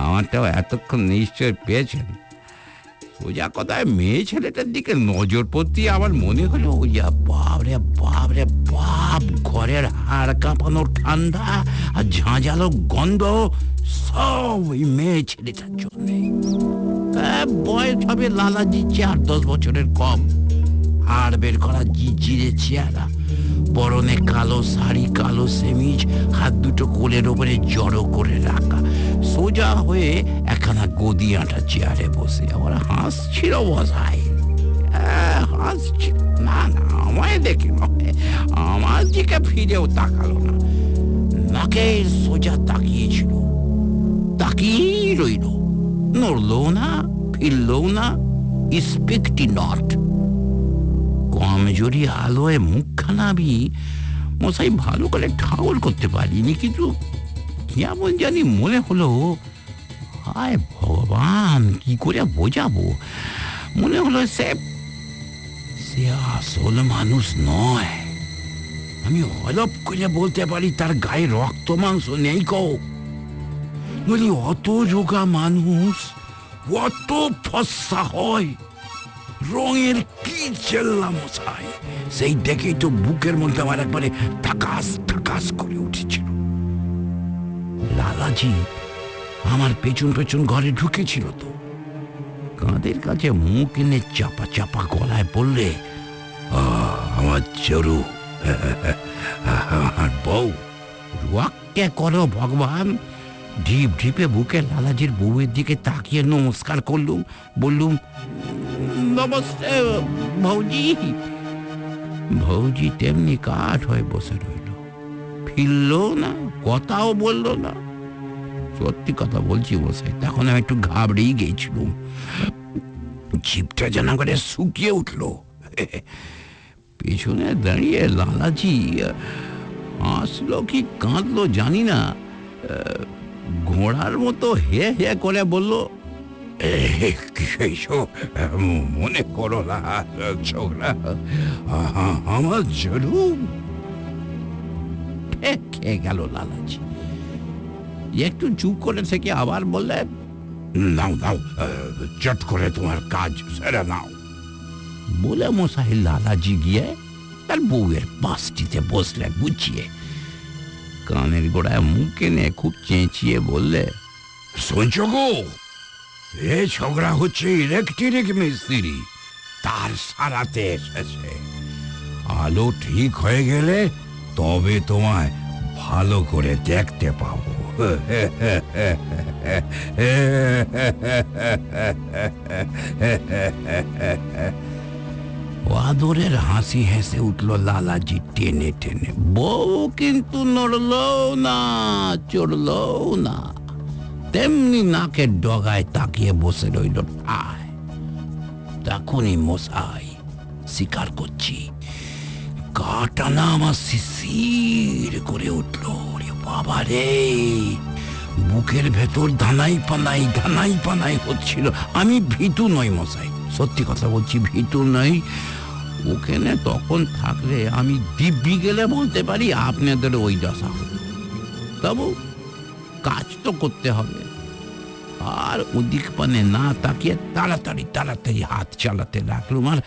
আমারটাও এতক্ষণ নিশ্চয় পেয়েছেন। সোজা কথায় মেয়ে ছেলেটার দিকে নজর পড়তে আমার মনে হলো বাপ রে বাপ রে বাপ, ঘরের হাড় কাঁপানোর ঠান্ডা আর ঝাঁঝালো গন্ধ সব ওই মেয়ে ছেলেটার জন্য। বয়স হবে লালাজি 4-10 বছরের কম। হাড় বের করা জিজিরে চেহারা, পরনে কালো শাড়ি, কালো সেমিজ, হাত দুটো কোলের ওপরে জড়ো করে রাখা, সোজা হয়ে একখানা গদি আঁটা চেয়ারে বসে আবার হাসছিল বসাই। হাসছিল না, আমায় দেখে নয়, আমার দিকে ফিরেও তাকালো না। নাকে সোজা তাকিয়েছিল, তাকিয়েই রইল, নড়লো না, ফিরলো না, স্পিকটি নট। কমজোরি আলোয় মুখখানা আমি মশাই ভালো করে ঠাউর করতে পারিনি, কিন্তু কেমন জানি মনে হলো, হায় ভগবান কি করে বোঝাবো, মনে হলো সে আসল মানুষ নয়। আমি হলপ করে বলতে পারি তার গায়ে রক্ত মাংস নেই কও। বলি অত রোগা মানুষ অত ফস্সা হয়, রঙের কি চেল্লা মশাই। সেই দেখেই তো বুকের মধ্যে আমার একবারে ঠাকাস ঠাকাস করে উঠেছিল। লালাজি আমার পেছন পেছন ঘরে ঢুকেছিল তো। কাঁধের কাছে মুখ এনে চাপা চাপা গলায় বললে, আমার চরু, আমার বউ, রক্ষে করো ভগবান। ঢিপ ঢিপে বুকে লালাজির বউয়ের দিকে তাকিয়ে নমস্কার করলুম, বললুম, নমস্তে ভৌজি। ভৌজি তেমনি কাঠ হয়ে বসে রইল, ফিরলো না, কথাও বললো না। সত্যি কথা বলছি বসে, তখন আমি একটু ঘাবড়েই গেছিলাম। জিভটা যেন করে শুকিয়ে উঠলো। পেছনে দাঁড়িয়ে লালাজি হাসলো কি কাঁদলো জানি না, ঘোড়ার মতো হে হে করে বলল, মনে করো না ছোকরা, আমার জরুর। খেয়ে গেল লালাজি। একটু চুপ করে থেকে আবার বললে, নাও নাও, চট করে তোমার কাজ সেরে নাও। বলে মশাই লালাজি গিয়ে তার বউয়ের পাশটিতে বসলে গুছিয়ে। কানের গোড়ায় মুখ এনে খুব চেঁচিয়ে বললে, শুনছ গো, এ ছোকরা হচ্ছে ইলেকট্রিক মিস্ত্রি, তার সারাতে এসেছে। আলো ঠিক হয়ে গেলে তবে তোমায় ভালো করে দেখতে পাবো। আদরের হাসি হেসে উঠল লালাজি টেনে টেনে। বউ কিন্তু নড়লো না, চড়লো না, তেমনি নাকের ডগায় তাকিয়ে বসে রইল ঠায়। তখনই মশাই, স্বীকার করছি, গাটা না আমার শিশির করে উঠল। বাবা রে, বুকের ভেতর ধানাই পানাই হচ্ছিল। আমি ভীতু নই মশাই, সত্যি কথা বলছি, ভীতু নই। ওখানে তখন থাকলে আমি দিব্যি গেলে বলতে পারি আপনাদের ওই দশা হলো। তবু কাজ তো করতে হবে। আর ওদিক পানে না তাকিয়ে তাড়াতাড়ি হাত চালাতে লাগলুম। আর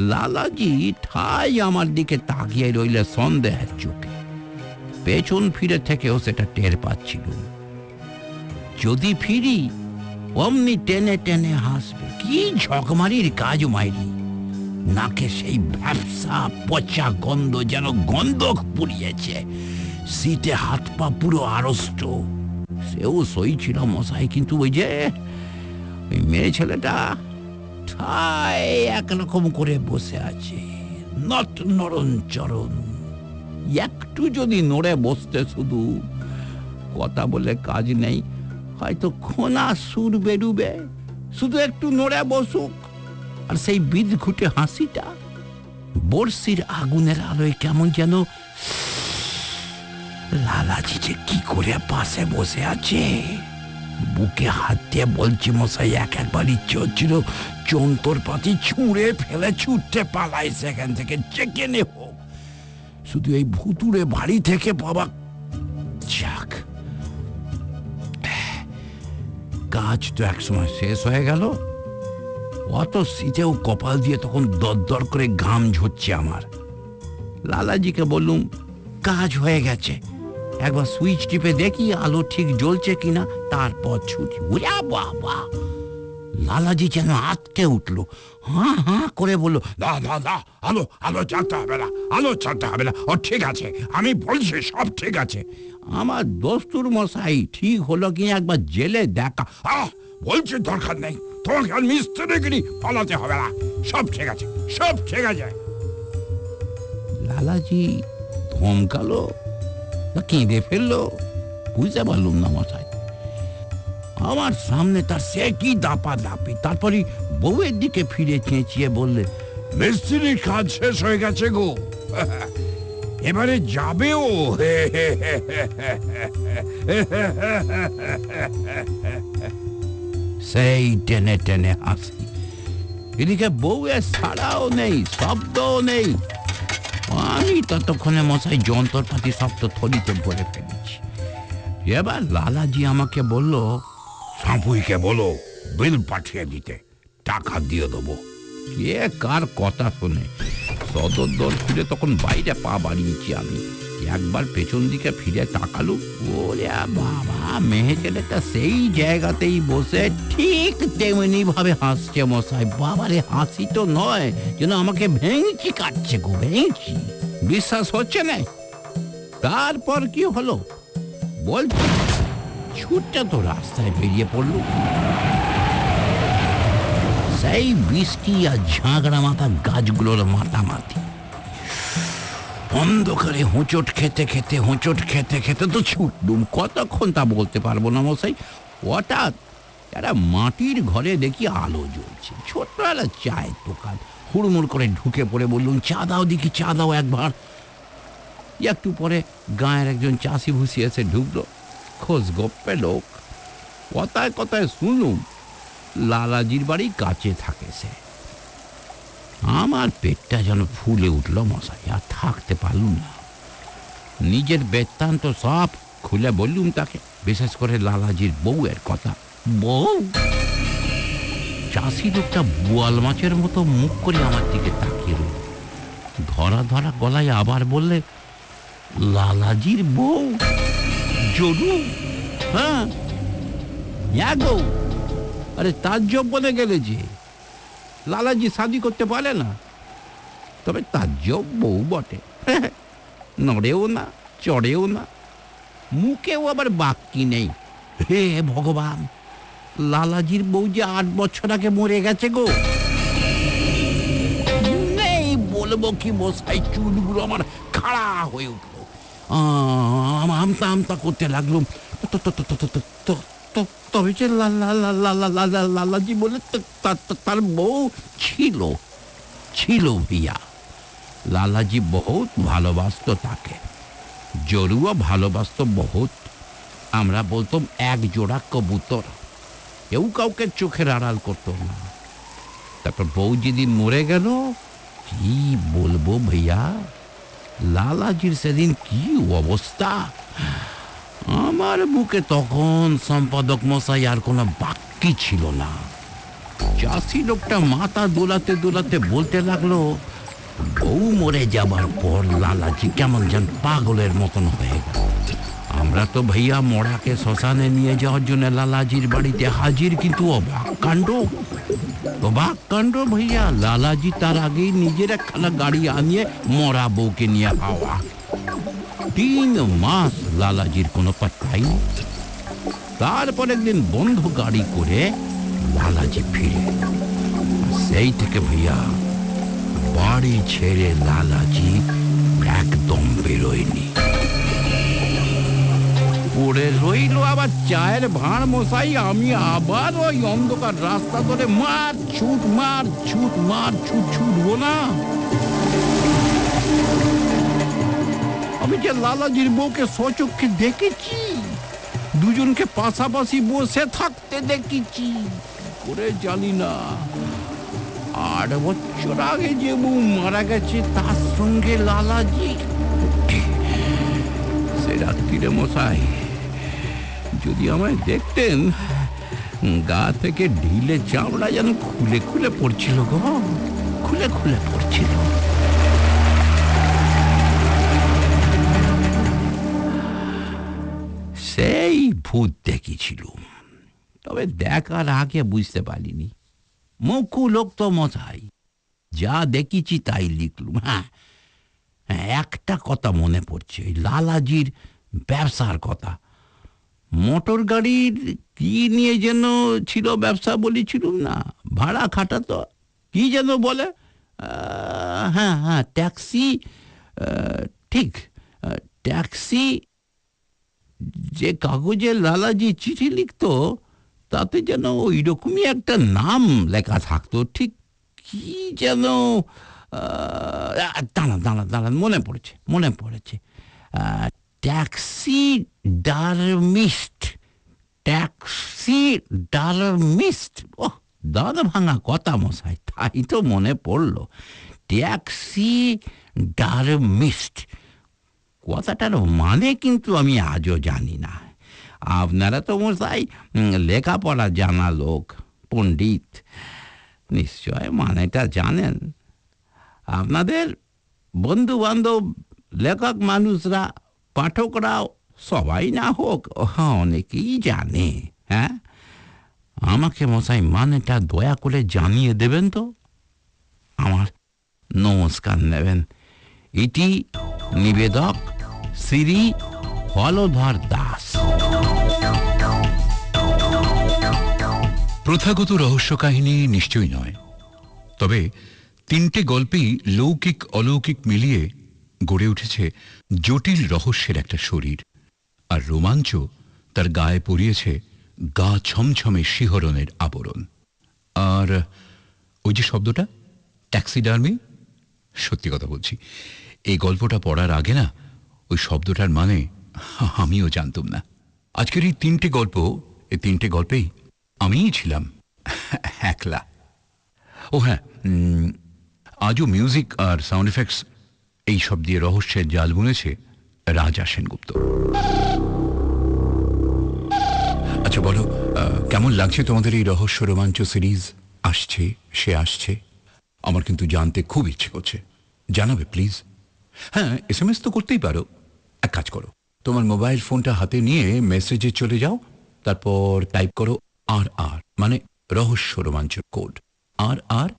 লালাজি ঠাই আমার দিকে তাকিয়ে রইলে সন্দেহের চোখে। পেছন ফিরে থেকেও সেটা টের পাচ্ছিল। যদি ফিরি অমনি টেনে টেনে হাসবে। কি ঝকমারির কাজ মাইরি, নাকে সেই ভ্যাপসা পচা গন্ধ, যেন গন্ধক পুড়িয়েছে। শীতে হাত পা পুরো আড়ষ্ট। সেও সইছিল মশাই, কিন্তু ওই যে ওই মেয়ে ছেলেটা ঠাই একরকম করে বসে আছে, নট নরণ চরণ। একটু যদি নড়ে বসতে, শুধু কথা বলে কাজ নেই, হয়তো খোনা সুর বেরুবে। শুধু একটু নড়ে বসুক। আর সেই বিদঘুটে হাসিটা বর্ষির আগুনের আলোয় কেমন যেন। লালাজি যে কি করে পাশে বসে আছে, বুকে হাত দিয়ে বলছি মশাই, একবার ইচ্ছে হচ্ছিল যন্তর পাতি ছুঁড়ে ফেলে ছুটতে পালাই সেখান থেকে, যেখানে হোক, শুধু এই ভুতুড়ে বাড়ি থেকে বাবা। যাক, কাজ তো একসময় শেষ হয়ে গেল। অত শীতেও কপাল দিয়ে তখন দরদর করে ঘাম ঝরছে আমার। লালাজিকে বললুম, কাজ হয়ে গেছে, একবার সুইচ টিপে দেখি আলো ঠিক জ্বলছে কিনা, তারপর ছুটি। ওরে বাবা, লালাজি যেন আটকে উঠলো, হাঁ করে বললো, আলো চালতে হবে না, ও ঠিক আছে, আমি বলছি সব ঠিক আছে। আমার দস্তুর মশাই, ঠিক হলো কি একবার জেলে দেখা। বলছি দরকার নেই, তোমাকে আর মিস্ত্রিগিরি পালাতে হবে না, সব ঠিক আছে। লালাজি ধমকালো না কেঁদে ফেললো, বুঝতে পারলুম না মশাই। আমার সামনে তার সে কি দাপি। তারপরই বউয়ের দিকে ফিরে চেঁচিয়ে বললে, মিস্ত্রির কাজ শেষ হয়ে গেছে গো, এবারে যাবেও। সেই টেনে টেনে হাসি। এদিকে বউয়ের সাড়াও নেই, শব্দও নেই। আমি ততক্ষণে মশাই যন্ত্রপাতি সব তো থলিতে ভরে ফেলেছি। এবার লালাজি আমাকে বলল, সাঁপুইকে বলো বিল পাঠিয়ে দিতে, টাকা দিয়ে দেবো। কে কার কথা শোনে। সদর দল খুলে তখন বাইরে পা বাড়িয়েছি আমি। একবার পেছন দিকে ফিরে তাকালু, ওরে বাবা, মেয়ে ছেলেটা সেই জায়গাতেই বসে ঠিক তেমনি ভাবে হাসছে মশাই। বাবারে, হাসি তো নয়, যেন আমাকে ভেঙচি কাটছে গো, ভেঙচি। বিশ্বাস হচ্ছে না? তারপর কি হলো বলছি, ছুটটা তো রাস্তায় বেরিয়ে পড়লো। সেই বৃষ্টি আর ঝাঁকড়া মাথা গাছগুলোর মাতামাতি, অন্ধকারে হোঁচট খেতে খেতে তো ছুটলুম। কতক্ষণ তা বলতে পারবো না মশাই। হঠাৎ একটা মাটির ঘরে দেখি আলো জ্বলছে, ছোট্ট একটা চায়ের দোকান। হুড়মুড় করে ঢুকে পড়ে বললুম, চা দাও দেখি, চা দাও একবার। একটু পরে গাঁয়ের একজন চাষি ভুষি এসে ঢুকলো, খোঁজ গপ্পে লোক। কথায় কথায় শুনলুম লালাজির বাড়ি কাছে থাকে সে। আমার পেটটা যেন ফুলে উঠল মশাই, আর থাকতে পারলুম না। নিজের বৃত্তান্ত সব খুলে বললুম তাকে, বিশেষ করে লালাজির বউয়ের কথা। বউ? চাষি লোকটা বোয়াল মাছের মতো মুখ করে আমার দিকে তাকিয়ে রইল। ধরা ধরা গলায় আবার বললে, লালাজির বউ? জরু? হ্যাঁ গো। আরে তাজ্জব বলে গেলে যে, লালাজি শাদি করতে পারে না, তবে তাজ্জব বউ বটে। নড়েও না, চড়েও না, মুখেও আবার বাক্যি নেই। হে ভগবান, লালাজির বউ যে 8 বছর আগে মরে গেছে গো। নেই বলবো কি মশাই, চুলগুলো আমার খাড়া হয়ে উঠলো। আমতা আমতা করতে লাগলো। তবে যে লালাজি বলে তার বউ ছিল ভিয়া। লালাজি বহুত ভালোবাসতো তাকে, জরুও ভালোবাসতো বহুত। আমরা বলতাম এক জোড়া কবুতর, কেউ কাউকে চোখের আড়াল করতো না। তারপর বউ যেদিন মরে গেল, কি বলবো ভাইয়া, লালাজির সেদিন কি অবস্থা। আমার বুকে তখন সম্পাদক মশাই আর কোনো বাক্যি ছিল না। চাষি লোকটা মাথা দোলাতে দোলাতে বলতে লাগলো, বউ মরে যাবার পর লালাজি কেমন যেন পাগলের মতন হয়ে গেল। আমরা তো ভাইয়া মরাকে শ্মশানে নিয়ে যাওয়ার জন্য লালাজির বাড়িতে হাজির, কিন্তু অবাক কাণ্ড ভাইয়া, লালাজি তার আগেই নিজের একখানা গাড়ি আনিয়ে মরা বউকে নিয়ে হাওয়া। 3 মাস লালাজির কোনো পাত্তাই নেই। তারপর একদিন বন্ধ গাড়ি করে লালাজি ফিরে। সেই থেকে ভাইয়া বাড়ি ছেড়ে লালাজি একদম বেরোয়নি। পড়ে রইল আবার চায়ের ভাঁড় মশাই। আমি আবার ওই অন্ধকার রাস্তা ধরে মার ছুট ছুটবো না। আমি যে লালাজির বউকে সচক্ষে দেখেছি, দুজনকে পাশাপাশি বসে থাকতে দেখেছি, করে জানি না 8 বছর আগে যে বউ মারা গেছে তার সঙ্গে লালাজি। সে রাত্রিরে মশাই যদি আমায় দেখতেন, গা থেকে ঢিলে চামড়া যেন খুলে খুলে পড়ছিল গো, খুলে খুলে পড়ছিল। সেই ভূত দেখেছিলুম, তবে দেখার আগে বুঝতে পারিনি। মুখু লোক তো মশাই, যা দেখেছি তাই লিখলুম। হ্যাঁ, একটা কথা মনে পড়ছে, লালাজির ব্যবসার কথা। মোটর গাড়ির কি নিয়ে যেন ছিল ব্যবসা বলেছিলুম না, ভাড়া খাটাতো, কি যেন বলে, হ্যাঁ ট্যাক্সি, ঠিক ট্যাক্সি। যে কাগজে লালাজি চিঠি লিখতো তাতে যেন ওই রকমই একটা নাম লেখা থাকতো, ঠিক কি যেন, দাঁড়ান মনে পড়েছে, ট্যাক্সি ডারমিস্ট। ও দাঁত ভাঙা কথা মশাই, তাই তো মনে পড়লো, ট্যাক্সি ডারমিস্ট। কথাটার মানে কিন্তু আমি আজও জানি না। আপনারা তো মশাই লেখাপড়া জানা লোক, পণ্ডিত, নিশ্চয় মানেটা জানেন। আপনাদের বন্ধু বান্ধব লেখক মানুষরা, পাঠকরাও সবাই না হোক অনেকেই জানে। হ্যাঁ, আমাকে মশাই মানেটা দয়া করে জানিয়ে দেবেন তো। আমার নমস্কার নেবেন। এটি নিবেদক শ্রী হলধর দাস। প্রথাগত রহস্য কাহিনী নিশ্চয়ই নয়, তবে তিনটে গল্পেই লৌকিক অলৌকিক মিলিয়ে গড়ে উঠেছে জটিল রহস্যের একটা শরীর, আর রোমাঞ্চ তার গায়ে পরিয়েছে গা ছমছমে শিহরণের আবরণ। আর ওই যে শব্দটা ট্যাক্সিডার্মি, সত্যি কথা বলছি, এই গল্পটা পড়ার আগে না ওই শব্দটার মানে আমিও জানতাম না। আজকের এই তিনটে গল্পেই আমিই ছিলাম একলা। ও হ্যাঁ, আজও মিউজিক আর সাউন্ড এফেক্টস এই সব দিয়ে রহস্যের জাল বুনেছে রাজা সেনগুপ্ত। আচ্ছা বলো, কেমন লাগছে তোমাদের এই রহস্য রোমাঞ্চ সিরিজ? আসছে আমার কিন্তু জানতে খুব ইচ্ছে করছে। জানাবে প্লিজ। হ্যাঁ, SMS তো করতেই পারো। এক কাজ করো, তোমার মোবাইল ফোনটা হাতে নিয়ে মেসেজে চলে যাও, তারপর টাইপ করো RR, মানে রহস্য রোমাঞ্চ কোড। RR,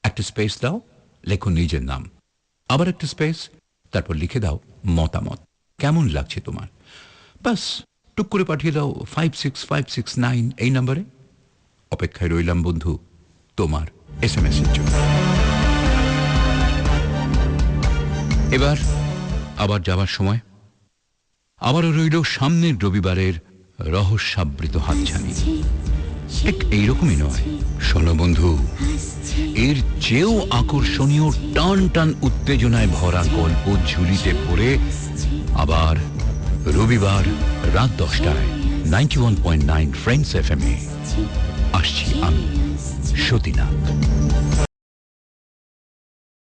একটা স্পেস দাও, লেখো নিজের নাম, আবার একটা স্পেস, তারপর লিখে দাও মতামত, কেমন লাগছে তোমার। বাস টুক করে পাঠিয়ে দাও 56569 এই নম্বরে। অপেক্ষায় রইলাম বন্ধু তোমার SMS এর জন্য। এবার আবার যাবার সময়। আবারও রইল সামনের রবিবারের রহস্যাবৃত হাতছানি। ঠিক এইরকমই নয়, শোনো বন্ধু, এর চেয়েও আকর্ষণীয় টান টান উত্তেজনায় ভরা গল্প ঝুলিতে ভরে আবার রবিবার রাত 10টায় 91.9 ফ্রেন্ডস FM আসছি আমি, সতীনাথ।